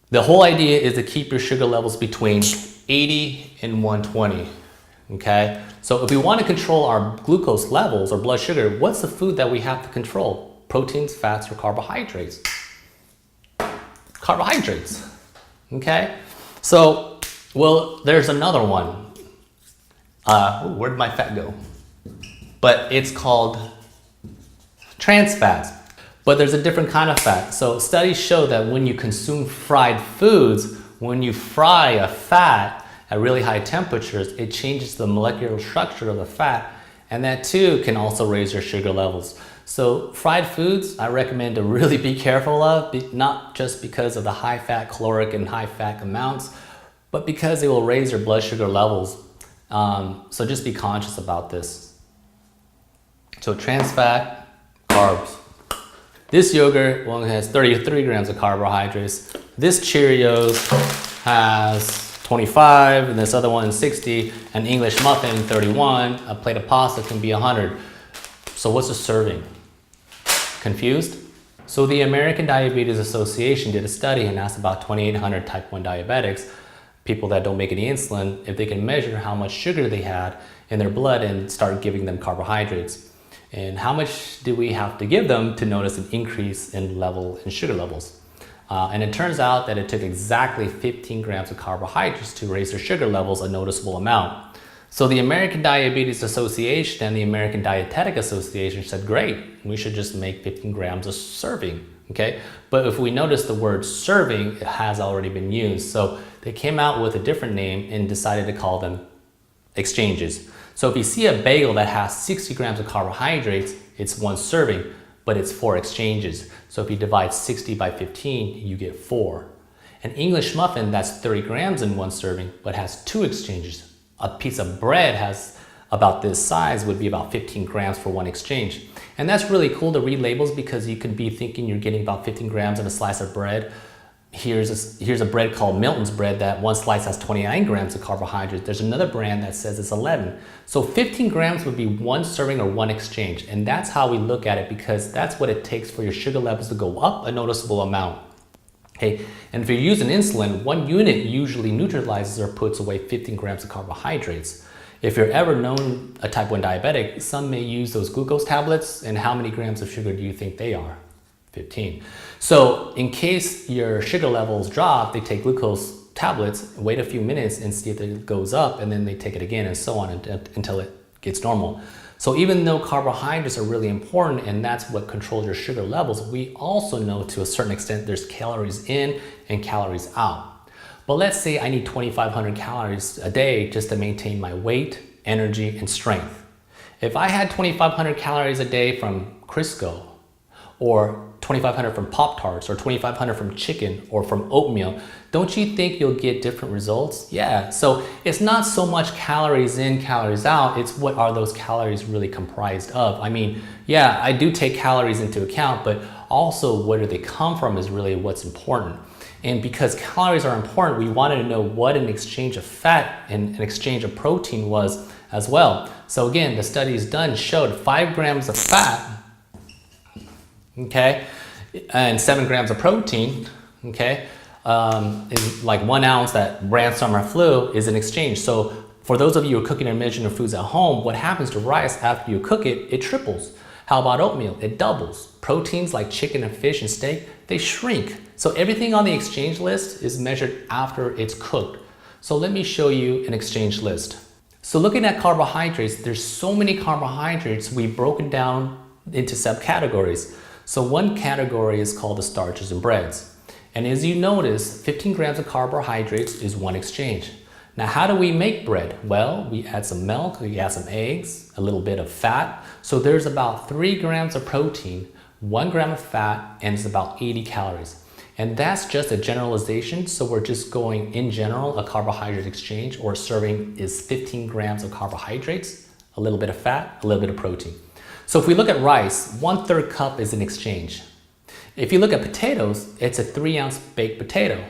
The whole idea is to keep your sugar levels between 80 and 120, okay? So if we want to control our glucose levels or blood sugar, what's the food that we have to control? Proteins, fats, or carbohydrates? Carbohydrates, okay? So, well, there's another one. Where'd my fat go? But it's called trans fats. But there's a different kind of fat. So studies show that when you consume fried foods, when you fry a fat at really high temperatures, it changes the molecular structure of the fat, and that too can also raise your sugar levels. So fried foods, I recommend to really be careful of, not just because of the high fat caloric and high fat amounts, but because it will raise your blood sugar levels. So just be conscious about this. So trans fat, carbs. This yogurt has 33 grams of carbohydrates. This Cheerios has 25, and this other one 60, an English muffin 31, a plate of pasta can be 100. So what's a serving? Confused? So the American Diabetes Association did a study and asked about 2,800 type 1 diabetics, people that don't make any insulin, if they can measure how much sugar they had in their blood and start giving them carbohydrates. And how much do we have to give them to notice an increase in sugar levels? And it turns out that it took exactly 15 grams of carbohydrates to raise their sugar levels a noticeable amount. So the American Diabetes Association and the American Dietetic Association said, great, we should just make 15 grams a serving, okay? But if we notice the word serving, it has already been used. So they came out with a different name and decided to call them exchanges. So if you see a bagel that has 60 grams of carbohydrates, it's one serving, but it's 4 exchanges. So if you divide 60 by 15, you get 4. An English muffin that's 30 grams in one serving, but has 2 exchanges. A piece of bread has about this size would be about 15 grams for one exchange. And that's really cool to read labels because you could be thinking you're getting about 15 grams in a slice of bread. Here's a bread called Milton's bread that one slice has 29 grams of carbohydrates. There's another brand that says it's 11. So 15 grams would be one serving or one exchange. And that's how we look at it because that's what it takes for your sugar levels to go up a noticeable amount. Okay, and if you're using insulin, 1 unit usually neutralizes or puts away 15 grams of carbohydrates. If you're ever known a type 1 diabetic, some may use those glucose tablets, and how many grams of sugar do you think they are? 15. So in case your sugar levels drop, they take glucose tablets, wait a few minutes and see if it goes up, and then they take it again and so on until it gets normal. So even though carbohydrates are really important and that's what controls your sugar levels, we also know to a certain extent there's calories in and calories out. But let's say I need 2,500 calories a day just to maintain my weight, energy, and strength. If I had 2,500 calories a day from Crisco, or 2,500 from Pop-Tarts, or 2,500 from chicken, or from oatmeal, don't you think you'll get different results? Yeah, so it's not so much calories in, calories out, it's what are those calories really comprised of. I mean, yeah, I do take calories into account, but also where do they come from is really what's important. And because calories are important, we wanted to know what an exchange of fat and an exchange of protein was as well. So again, the studies done showed 5 grams of fat, okay, and 7 grams of protein, okay, is like 1 ounce that ran summer flu is an exchange. So for those of you who are cooking and measuring your foods at home, what happens to rice after you cook it? It triples. How about oatmeal? It doubles. Proteins like chicken and fish and steak, they shrink. So everything on the exchange list is measured after it's cooked. So let me show you an exchange list. So looking at carbohydrates, there's so many carbohydrates, we've broken down into subcategories. So one category is called the starches and breads. And as you notice, 15 grams of carbohydrates is one exchange. Now, how do we make bread? Well, we add some milk, we add some eggs, a little bit of fat. So there's about 3 grams of protein, 1 gram of fat, and it's about 80 calories. And that's just a generalization. So we're just going in general, a carbohydrate exchange or serving is 15 grams of carbohydrates, a little bit of fat, a little bit of protein. So if we look at rice, 1/3 cup is an exchange. If you look at potatoes, it's a 3-ounce baked potato.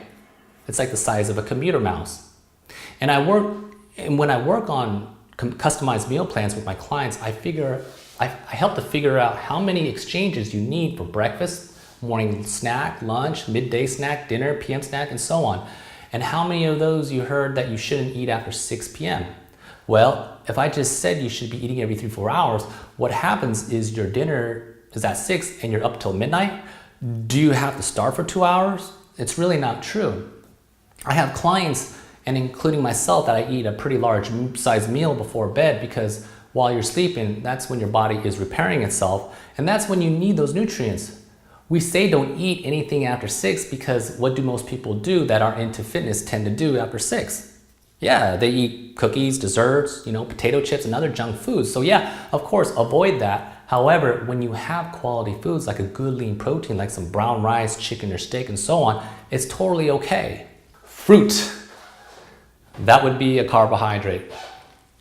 It's like the size of a commuter mouse. And when I work on customized meal plans with my clients, I help to figure out how many exchanges you need for breakfast, morning snack, lunch, midday snack, dinner, PM snack, and so on. And how many of those you heard that you shouldn't eat after 6 p.m. Well, if I just said you should be eating every 3-4 hours, what happens is your dinner is at 6 and you're up till midnight. Do you have to starve for 2 hours? It's really not true. I have clients, and including myself, that I eat a pretty large size meal before bed because while you're sleeping, that's when your body is repairing itself, and that's when you need those nutrients. We say don't eat anything after 6 because what do most people do that are into fitness tend to do after 6? Yeah, they eat cookies, desserts, potato chips and other junk foods. So yeah, of course, avoid that. However, when you have quality foods like a good lean protein, like some brown rice, chicken or steak and so on, it's totally okay. Fruit, that would be a carbohydrate.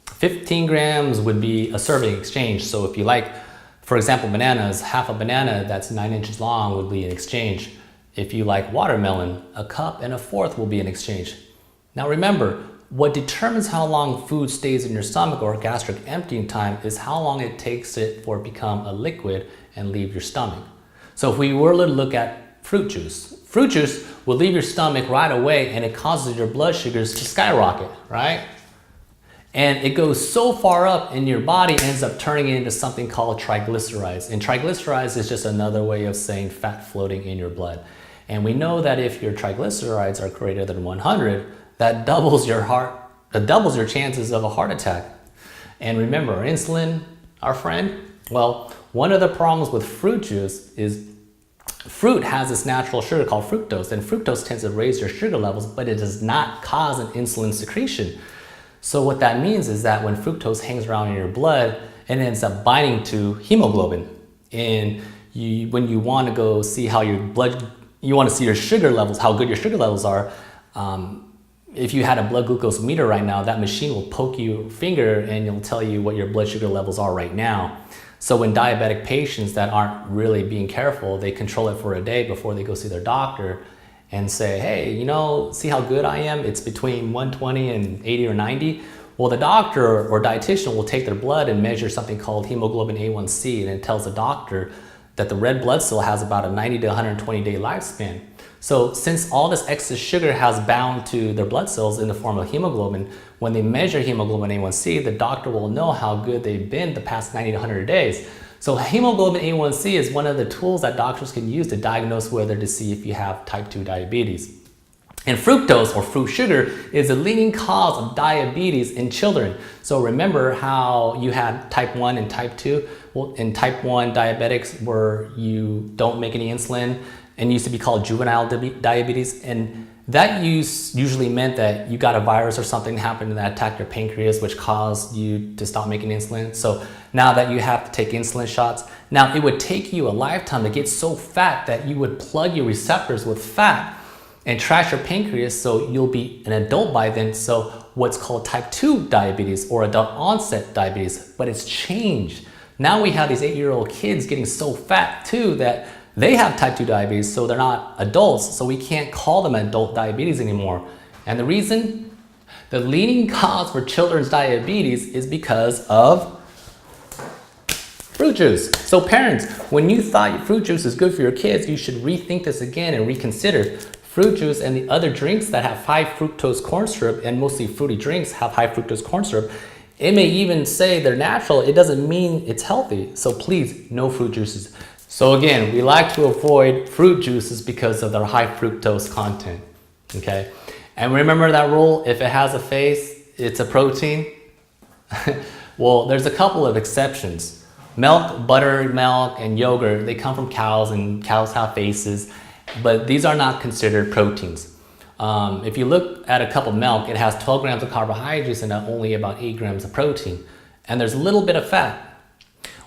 15 grams would be a serving exchange. So if you like, for example, bananas, half a banana that's 9 inches long would be an exchange. If you like watermelon, 1 cup and 1/4 will be an exchange. Now remember, what determines how long food stays in your stomach or gastric emptying time is how long it takes it for it to become a liquid and leave your stomach. So if we were to look at fruit juice will leave your stomach right away and it causes your blood sugars to skyrocket, right? And it goes so far up in your body, ends up turning it into something called triglycerides. And triglycerides is just another way of saying fat floating in your blood. And we know that if your triglycerides are greater than 100, that doubles your chances of a heart attack. And remember, insulin, our friend, well, one of the problems with fruit juice is fruit has this natural sugar called fructose, and fructose tends to raise your sugar levels, but it does not cause an insulin secretion. So what that means is that when fructose hangs around in your blood, it ends up binding to hemoglobin. And when you want to go see how you want to see your sugar levels, how good your sugar levels are, if you had a blood glucose meter right now, that machine will poke your finger and it'll tell you what your blood sugar levels are right now. So when diabetic patients that aren't really being careful, they control it for a day before they go see their doctor and say, hey, you know, see how good I am? It's between 120 and 80 or 90. Well, the doctor or dietitian will take their blood and measure something called hemoglobin A1C, and it tells the doctor that the red blood cell has about a 90 to 120 day lifespan. So since all this excess sugar has bound to their blood cells in the form of hemoglobin, when they measure hemoglobin A1C, the doctor will know how good they've been the past 90 to 100 days. So hemoglobin A1C is one of the tools that doctors can use to diagnose whether to see if you have type 2 diabetes. And fructose, or fruit sugar, is a leading cause of diabetes in children. So remember how you had type 1 and type 2? Well, in type 1 diabetics where you don't make any insulin, and used to be called juvenile diabetes, and that usually meant that you got a virus or something happened that attacked your pancreas, which caused you to stop making insulin. So now that you have to take insulin shots, now it would take you a lifetime to get so fat that you would plug your receptors with fat and trash your pancreas, so you'll be an adult by then. So what's called type 2 diabetes or adult onset diabetes, but it's changed. Now we have these 8-year-old kids getting so fat too that they have type 2 diabetes, so they're not adults, so we can't call them adult diabetes anymore. And the reason? The leading cause for children's diabetes is because of fruit juice. So parents, when you thought fruit juice is good for your kids, you should rethink this again and reconsider. Fruit juice and the other drinks that have high fructose corn syrup, and mostly fruity drinks have high fructose corn syrup, it may even say they're natural, it doesn't mean it's healthy. So please, no fruit juices. So again, we like to avoid fruit juices because of their high fructose content, okay? And remember that rule, if it has a face, it's a protein. Well, there's a couple of exceptions. Milk, buttermilk, and yogurt, they come from cows, and cows have faces, but these are not considered proteins. If you look at a cup of milk, it has 12 grams of carbohydrates and only about 8 grams of protein. And there's a little bit of fat.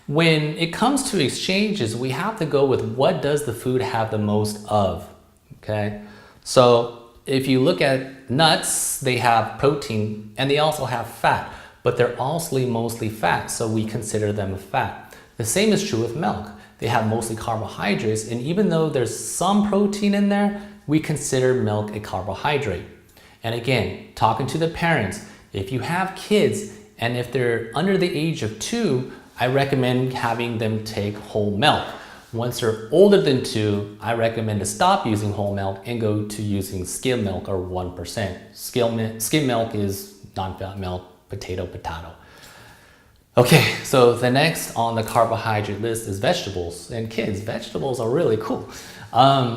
When it comes to exchanges, we have to go with what does the food have the most of, okay? So if you look at nuts, they have protein and they also have fat, but they're also mostly fat, so we consider them fat. The same is true with milk. They have mostly carbohydrates, and even though there's some protein in there, we consider milk a carbohydrate. And again, talking to the parents, if you have kids and if they're under the age of 2, I recommend having them take whole milk. Once they're older than 2, I recommend to stop using whole milk and go to using skim milk or 1%. Skim milk is non-fat milk, potato. Okay, so the next on the carbohydrate list is vegetables. And kids, vegetables are really cool.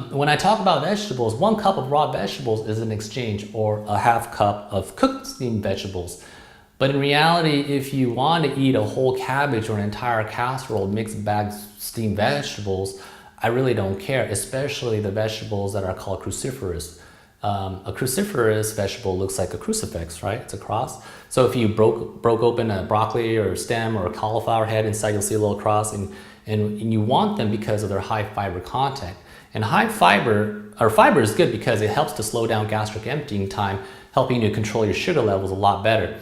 When I talk about vegetables, 1 cup of raw vegetables is an exchange, or a half cup of cooked steamed vegetables. But in reality, if you want to eat a whole cabbage or an entire casserole mixed bagged steamed vegetables, I really don't care, especially the vegetables that are called cruciferous. A cruciferous vegetable looks like a crucifix, right? It's a cross. So if you broke open a broccoli or a stem or a cauliflower head, inside you'll see a little cross, and you want them because of their high fiber content. And fiber is good because it helps to slow down gastric emptying time, helping you to control your sugar levels a lot better.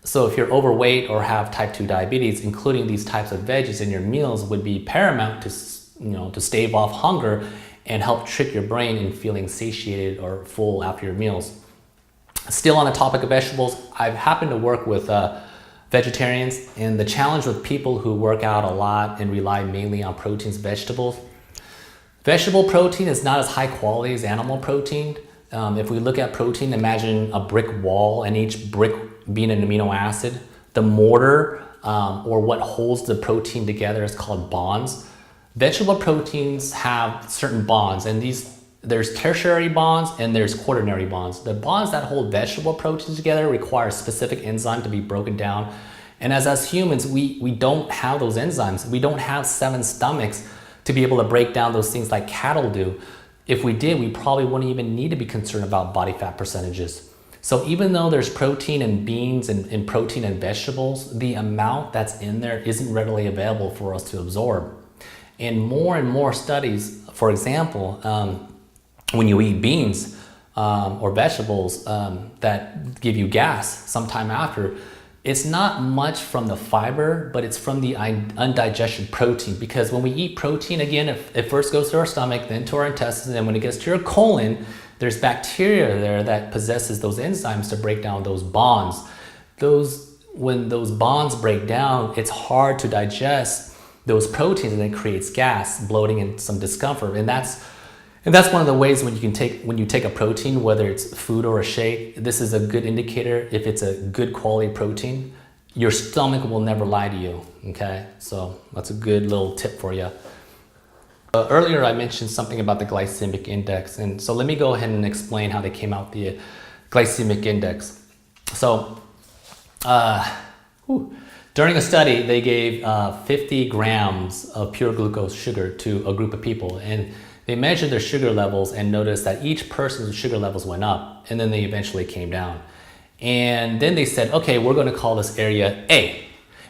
So if you're overweight or have type 2 diabetes, including these types of veggies in your meals would be paramount to stave off hunger and help trick your brain in feeling satiated or full after your meals. Still on the topic of vegetables, I've happened to work with vegetarians, and the challenge with people who work out a lot and rely mainly on proteins, vegetables, Vegetable protein is not as high quality as animal protein. If we look at protein, imagine a brick wall and each brick being an amino acid. The mortar or what holds the protein together is called bonds. Vegetable proteins have certain bonds, and there's tertiary bonds and there's quaternary bonds. The bonds that hold vegetable proteins together require a specific enzyme to be broken down. And as humans, we don't have those enzymes. We don't have 7 stomachs to be able to break down those things like cattle do. If we did, we probably wouldn't even need to be concerned about body fat percentages. So even though there's protein in beans and protein in vegetables, the amount that's in there isn't readily available for us to absorb. And more studies, for example, when you eat beans or vegetables that give you gas sometime after, it's not much from the fiber, but it's from the undigested protein. Because when we eat protein, again, it first goes to our stomach, then to our intestines, and when it gets to your colon, there's bacteria there that possesses those enzymes to break down those bonds. When those bonds break down, it's hard to digest those proteins, and it creates gas, bloating, and some discomfort. And that's one of the ways when you take a protein, whether it's food or a shake, this is a good indicator. If it's a good quality protein, your stomach will never lie to you, okay? So that's a good little tip for you. Earlier I mentioned something about the glycemic index, and so let me go ahead and explain how they came out with the glycemic index. So during a study, they gave 50 grams of pure glucose sugar to a group of people, and they measured their sugar levels and noticed that each person's sugar levels went up, and then they eventually came down. And then they said, okay, we're going to call this area A.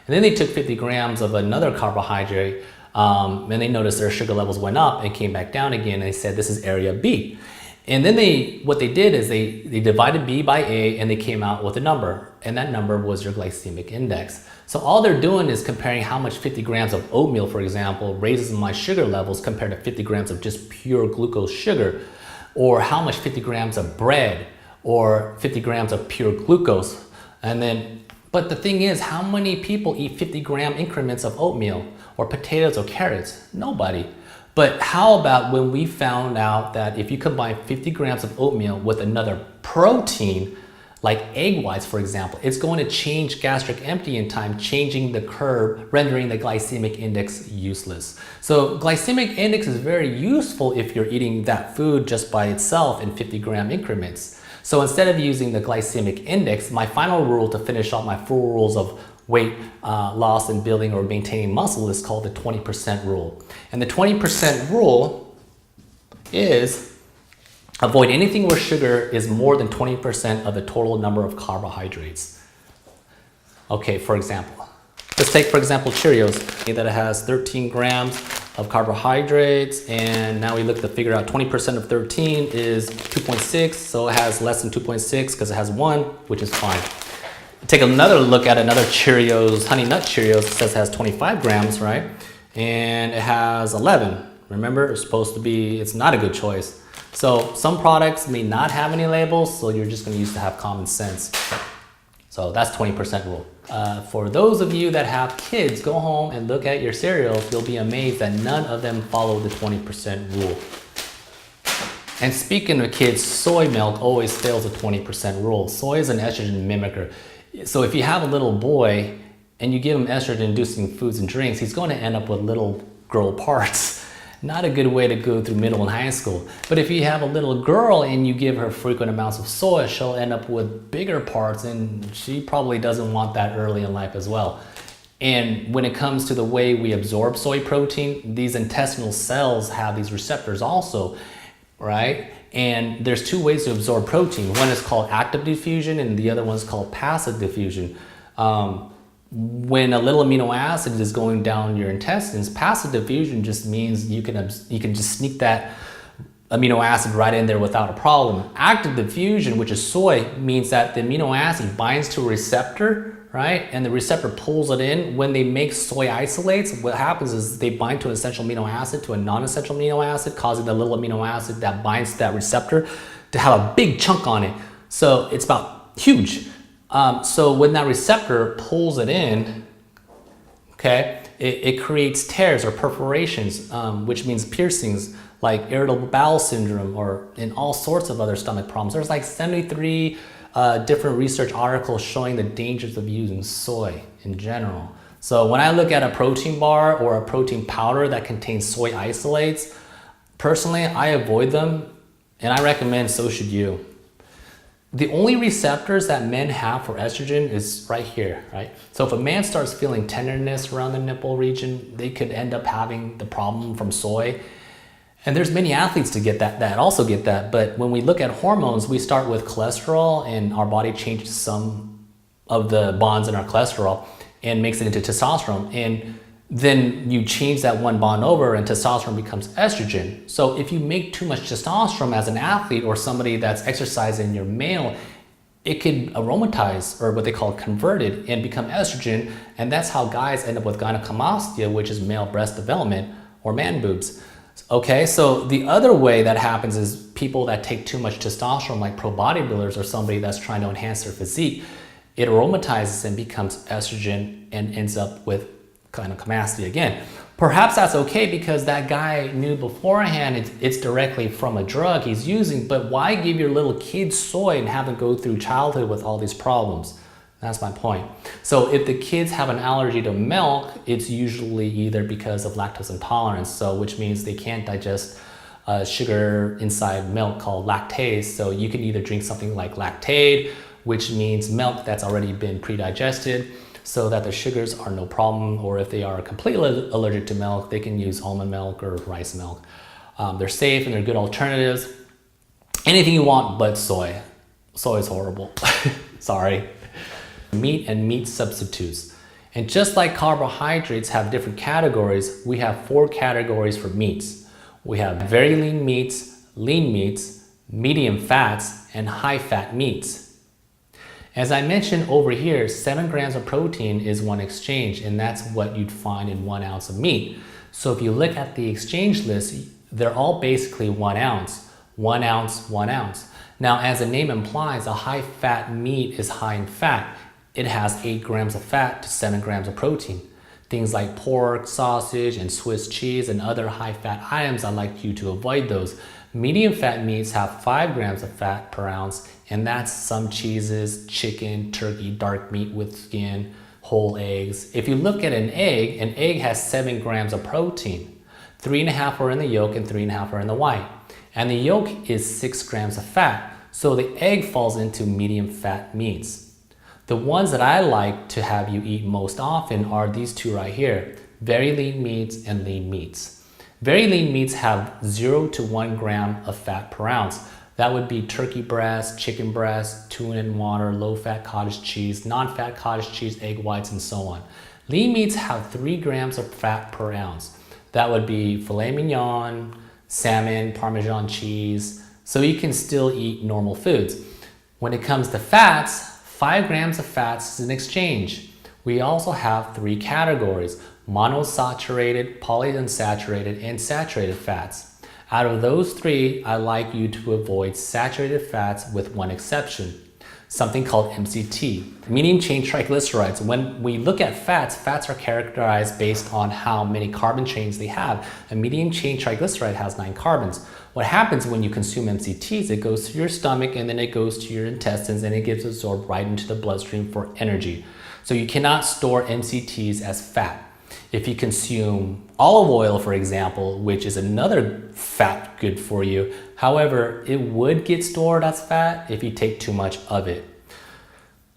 And then they took 50 grams of another carbohydrate, and they noticed their sugar levels went up and came back down again, and they said this is area B. And then what they did is they divided B by A, and they came out with a number, and that number was your glycemic index. So all they're doing is comparing how much 50 grams of oatmeal, for example, raises my sugar levels compared to 50 grams of just pure glucose sugar, or how much 50 grams of bread or 50 grams of pure glucose. But the thing is, how many people eat 50-gram increments of oatmeal or potatoes or carrots? Nobody. But how about when we found out that if you combine 50 grams of oatmeal with another protein, like egg whites, for example, it's going to change gastric emptying time, changing the curve, rendering the glycemic index useless. So glycemic index is very useful if you're eating that food just by itself in 50-gram increments. So instead of using the glycemic index, my final rule to finish off my 4 rules of weight loss and building or maintaining muscle is called the 20% rule. And the 20% rule is avoid anything where sugar is more than 20% of the total number of carbohydrates. Okay, for example, let's take, for example, Cheerios, that it has 13 grams of carbohydrates, and now we look to figure out 20% of 13 is 2.6, so it has less than 2.6 because it has 1, which is fine. Take another look at another Cheerios, Honey Nut Cheerios, it says it has 25 grams, right? And it has 11. Remember, it's not a good choice. So some products may not have any labels, so you're just going to use to have common sense. So that's 20% rule. For those of you that have kids, go home and look at your cereals. You'll be amazed that none of them follow the 20% rule. And speaking of kids, soy milk always fails the 20% rule. Soy is an estrogen mimicker. So if you have a little boy and you give him estrogen-inducing foods and drinks, he's going to end up with little girl parts. Not a good way to go through middle and high school. But if you have a little girl and you give her frequent amounts of soy, she'll end up with bigger parts, and she probably doesn't want that early in life as well. And when it comes to the way we absorb soy protein, these intestinal cells have these receptors also, right? And there's 2 ways to absorb protein. One is called active diffusion, and the other one is called passive diffusion. When a little amino acid is going down your intestines, passive diffusion just means you can just sneak that amino acid right in there without a problem. Active diffusion, which is soy, means that the amino acid binds to a receptor, right? And the receptor pulls it in. When they make soy isolates, what happens is they bind to an essential amino acid to a non-essential amino acid, causing the little amino acid that binds to that receptor to have a big chunk on it. So it's about huge. So when that receptor pulls it in, okay, it creates tears or perforations, which means piercings, like irritable bowel syndrome or in all sorts of other stomach problems. There's like 73 different research articles showing the dangers of using soy in general. So when I look at a protein bar or a protein powder that contains soy isolates, personally, I avoid them, and I recommend so should you. The only receptors that men have for estrogen is right here, right? So if a man starts feeling tenderness around the nipple region, they could end up having the problem from soy. And there's many athletes to get that also get that. But when we look at hormones, we start with cholesterol, and our body changes some of the bonds in our cholesterol and makes it into testosterone. And then you change that one bond over and testosterone becomes estrogen. So if you make too much testosterone as an athlete or somebody that's exercising, your male, it could aromatize, or what they call converted, and become estrogen. And that's how guys end up with gynecomastia, which is male breast development or man boobs. Okay, so the other way that happens is people that take too much testosterone, like pro bodybuilders or somebody that's trying to enhance their physique, it aromatizes and becomes estrogen and ends up with gynecomastia again. Perhaps that's okay because that guy knew beforehand it's directly from a drug he's using, but why give your little kid soy and have them go through childhood with all these problems? That's my point. So if the kids have an allergy to milk, it's usually either because of lactose intolerance, so which means they can't digest sugar inside milk called lactase. So you can either drink something like Lactaid, which means milk that's already been pre-digested, so that the sugars are no problem, or if they are completely allergic to milk, they can use almond milk or rice milk. They're safe and they're good alternatives. Anything you want but soy. Soy is horrible. Sorry. Meat and meat substitutes. And just like carbohydrates have different categories, we have 4 categories for meats. We have very lean meats, medium fats, and high fat meats. As I mentioned over here, 7 grams of protein is one exchange, and that's what you'd find in 1 ounce of meat. So if you look at the exchange list, they're all basically 1 ounce, 1 ounce, 1 ounce. Now, as the name implies, a high fat meat is high in fat. It has 8 grams of fat to 7 grams of protein. Things like pork, sausage, and Swiss cheese and other high fat items, I'd like you to avoid those. Medium fat meats have 5 grams of fat per ounce, and that's some cheeses, chicken, turkey, dark meat with skin, whole eggs. If you look at an egg has 7 grams of protein. 3.5 are in the yolk and 3.5 are in the white. And the yolk is 6 grams of fat, so the egg falls into medium fat meats. The ones that I like to have you eat most often are these 2 right here, very lean meats and lean meats. Very lean meats have 0 to 1 gram of fat per ounce. That would be turkey breast, chicken breast, tuna and water, low-fat cottage cheese, non-fat cottage cheese, egg whites, and so on. Lean meats have 3 grams of fat per ounce. That would be filet mignon, salmon, Parmesan cheese, so you can still eat normal foods. When it comes to fats, 5 grams of fats is an exchange. We also have 3 categories: monosaturated, polyunsaturated, and saturated fats. Out of those 3, I like you to avoid saturated fats with one exception, something called MCT, medium chain triglycerides. When we look at fats, fats are characterized based on how many carbon chains they have. A medium chain triglyceride has 9 carbons. What happens when you consume MCTs, it goes to your stomach and then it goes to your intestines and it gets absorbed right into the bloodstream for energy. So you cannot store MCTs as fat. If you consume olive oil, for example, which is another fat good for you, however, it would get stored as fat if you take too much of it.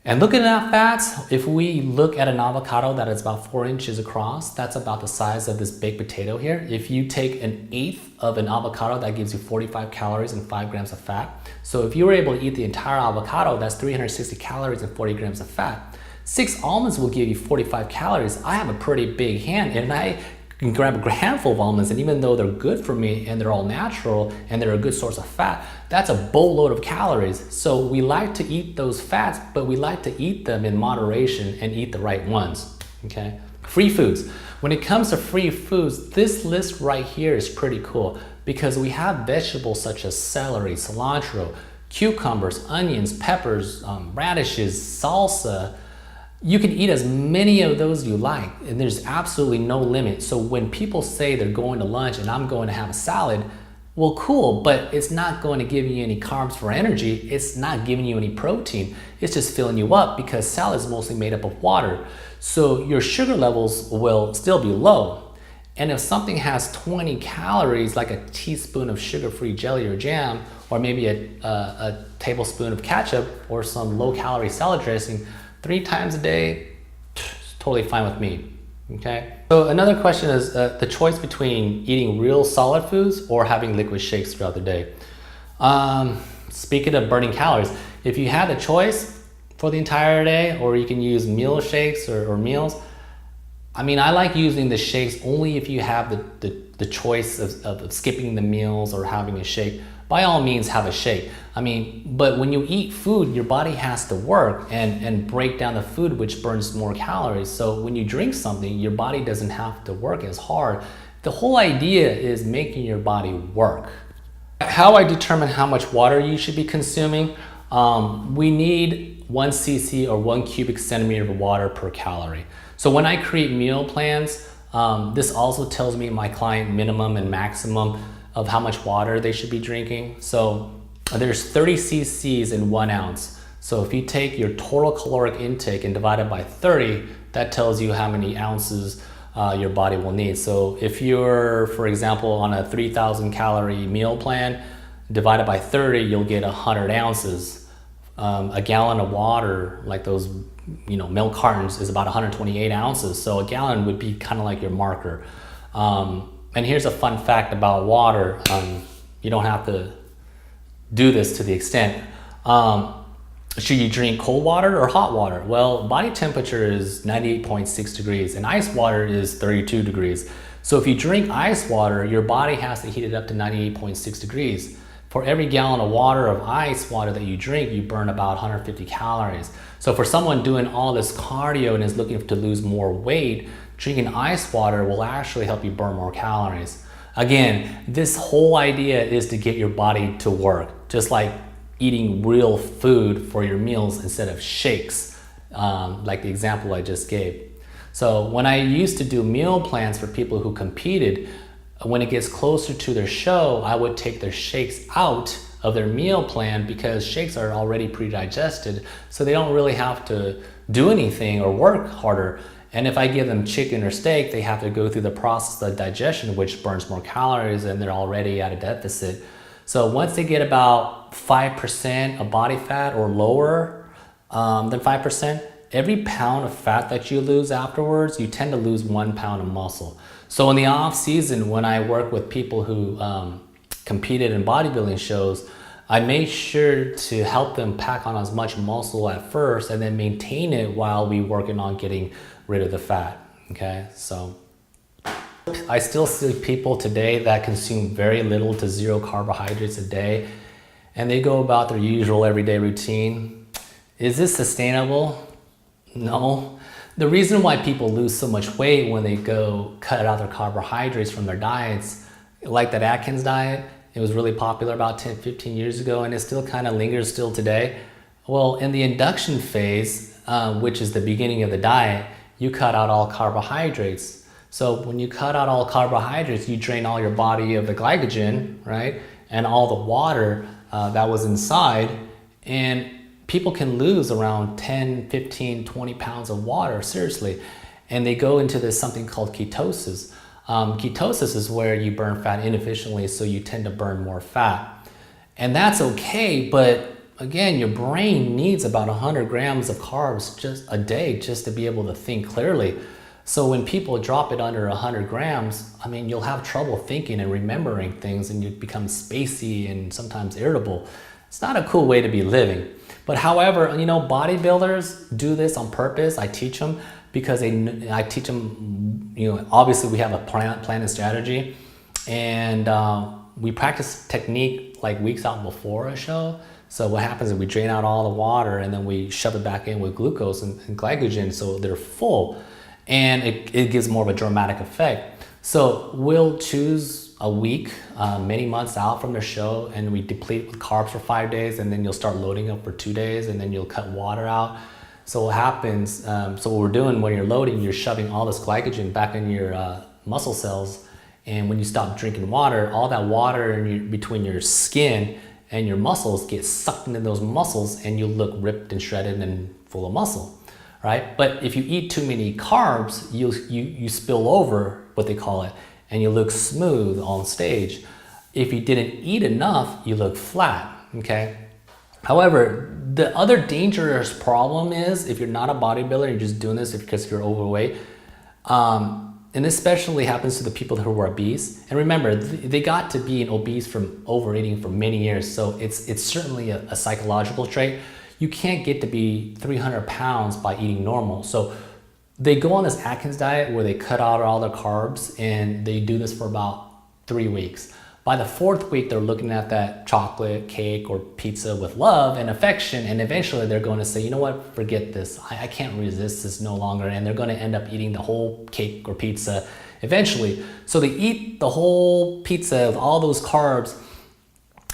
And looking at fats, if we look at an avocado that is about 4 inches across, that's about the size of this baked potato here. If you take 1/8 of an avocado, that gives you 45 calories and 5 grams of fat. So if you were able to eat the entire avocado, that's 360 calories and 40 grams of fat. 6 almonds will give you 45 calories. I have a pretty big hand, and I can grab a handful of almonds, and even though they're good for me and they're all natural and they're a good source of fat, that's a boatload of calories. So we like to eat those fats, but we like to eat them in moderation and eat the right ones, okay? Free foods. When it comes to free foods, this list right here is pretty cool because we have vegetables such as celery, cilantro, cucumbers, onions, peppers, radishes, salsa. You can eat as many of those you like, and there's absolutely no limit. So when people say they're going to lunch and I'm going to have a salad, Well, cool, but it's not going to give you any carbs for energy. It's not giving you any protein. It's just filling you up because salad is mostly made up of water. So your sugar levels will still be low. And if something has 20 calories, like a teaspoon of sugar-free jelly or jam, or maybe a tablespoon of ketchup or some low-calorie salad dressing 3 times a day, it's totally fine with me. Okay. So another question is the choice between eating real solid foods or having liquid shakes throughout the day. Speaking of burning calories, if you had the choice for the entire day, or you can use meal shakes or meals, I mean, I like using the shakes only if you have the choice of skipping the meals or having a shake. By all means, have a shake. I mean, but when you eat food, your body has to work and break down the food, which burns more calories. So when you drink something, your body doesn't have to work as hard. The whole idea is making your body work. How I determine how much water you should be consuming, we need 1 cc or 1 cubic centimeter of water per calorie. So when I create meal plans, this also tells me my client minimum and maximum of how much water they should be drinking. So there's 30 cc's in 1 ounce. So if you take your total caloric intake and divide it by 30, that tells you how many ounces your body will need. So if you're, for example, on a 3,000 calorie meal plan, divided by 30, you'll get 100 ounces. A gallon of water, like those milk cartons, is about 128 ounces. So a gallon would be kind of like your marker. And here's a fun fact about water. You don't have to do this to the extent. Should you drink cold water or hot water? Well, body temperature is 98.6 degrees and ice water is 32 degrees. So if you drink ice water, your body has to heat it up to 98.6 degrees. For every gallon of water, of ice water that you drink, you burn about 150 calories. So for someone doing all this cardio and is looking to lose more weight, drinking ice water will actually help you burn more calories. Again, this whole idea is to get your body to work, just like eating real food for your meals instead of shakes, like the example I just gave. So when I used to do meal plans for people who competed, when it gets closer to their show, I would take their shakes out of their meal plan because shakes are already pre-digested, so they don't really have to do anything or work harder. And if I give them chicken or steak, they have to go through the process of digestion, which burns more calories, and they're already at a deficit. So once they get about 5% of body fat or lower than 5%, every pound of fat that you lose afterwards, you tend to lose 1 pound of muscle. So in the off season, when I work with people who competed in bodybuilding shows, I made sure to help them pack on as much muscle at first and then maintain it while we working on getting rid of the fat. Okay, so I still see people today that consume very little to zero carbohydrates a day, and they go about their usual everyday routine. Is this sustainable? No. The reason why people lose so much weight when they go cut out their carbohydrates from their diets, like that Atkins diet, it was really popular about 10, 15 years ago, and it still kind of lingers still today. Well, in the induction phase, which is the beginning of the diet, you cut out all carbohydrates. So when you cut out all carbohydrates, you drain all your body of the glycogen, right? And all the water that was inside, and people can lose around 10, 15, 20 pounds of water, seriously. And they go into this something called ketosis. Ketosis is where you burn fat inefficiently, so you tend to burn more fat. And that's okay, but again, your brain needs about 100 grams of carbs just a day just to be able to think clearly. So when people drop it under 100 grams, I mean, you'll have trouble thinking and remembering things, and you become spacey and sometimes irritable. It's not a cool way to be living. But however, bodybuilders do this on purpose. I teach them because I teach them, obviously we have a plan and strategy, and we practice technique like weeks out before a show. So what happens is we drain out all the water and then we shove it back in with glucose and glycogen so they're full, and it gives more of a dramatic effect. So we'll choose a week, many months out from the show, and we deplete with carbs for 5 days, and then you'll start loading up for 2 days, and then you'll cut water out. So what happens, so what we're doing when you're loading, you're shoving all this glycogen back in your muscle cells, And when you stop drinking water, all that water between your skin and your muscles gets sucked into those muscles, and you look ripped and shredded and full of muscle, right? But if you eat too many carbs, you spill over, what they call it, and you look smooth on stage. If you didn't eat enough, you look flat, okay? However, the other dangerous problem is if you're not a bodybuilder, you're just doing this because you're overweight, and this especially happens to the people who are obese. And remember, they got to being obese from overeating for many years, so it's certainly a psychological trait. You can't get to be 300 pounds by eating normal. So they go on this Atkins diet where they cut out all their carbs, and they do this for about 3 weeks. By the 4th week, they're looking at that chocolate, cake, or pizza with love and affection, and eventually they're going to say, you know what, forget this. I can't resist this no longer, and they're going to end up eating the whole cake or pizza eventually. So they eat the whole pizza with all those carbs,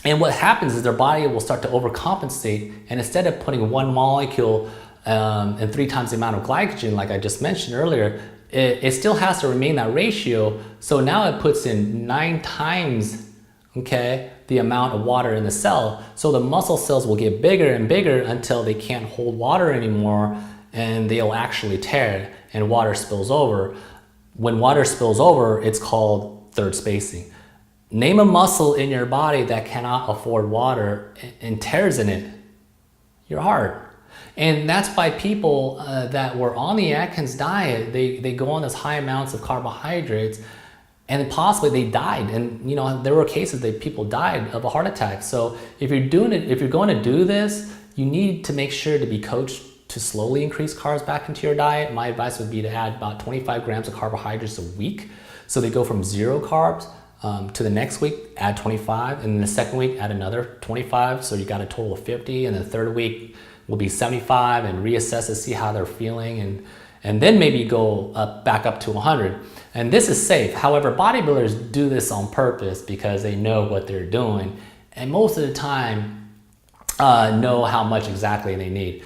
and what happens is their body will start to overcompensate, and instead of putting one molecule and 3 times the amount of glycogen, like I just mentioned earlier, it still has to remain that ratio. So now it puts in 9 times, okay, the amount of water in the cell. So the muscle cells will get bigger and bigger until they can't hold water anymore, and they'll actually tear, and water spills over. When water spills over, it's called third spacing. Name a muscle in your body that cannot afford water and tears in it. Your heart. And that's why people that were on the Atkins diet, they go on this high amounts of carbohydrates, and possibly they died. And you know, there were cases that people died of a heart attack. So if you're going to do this, you need to make sure to be coached to slowly increase carbs back into your diet. My advice would be to add about 25 grams of carbohydrates a week. So they go from 0 carbs to the next week, add 25, and then the second week, add another 25. So you got a total of 50, and the third week will be 75, and reassess to see how they're feeling, and then maybe go back up to 100. And this is safe. However, bodybuilders do this on purpose because they know what they're doing, and most of the time know how much exactly they need.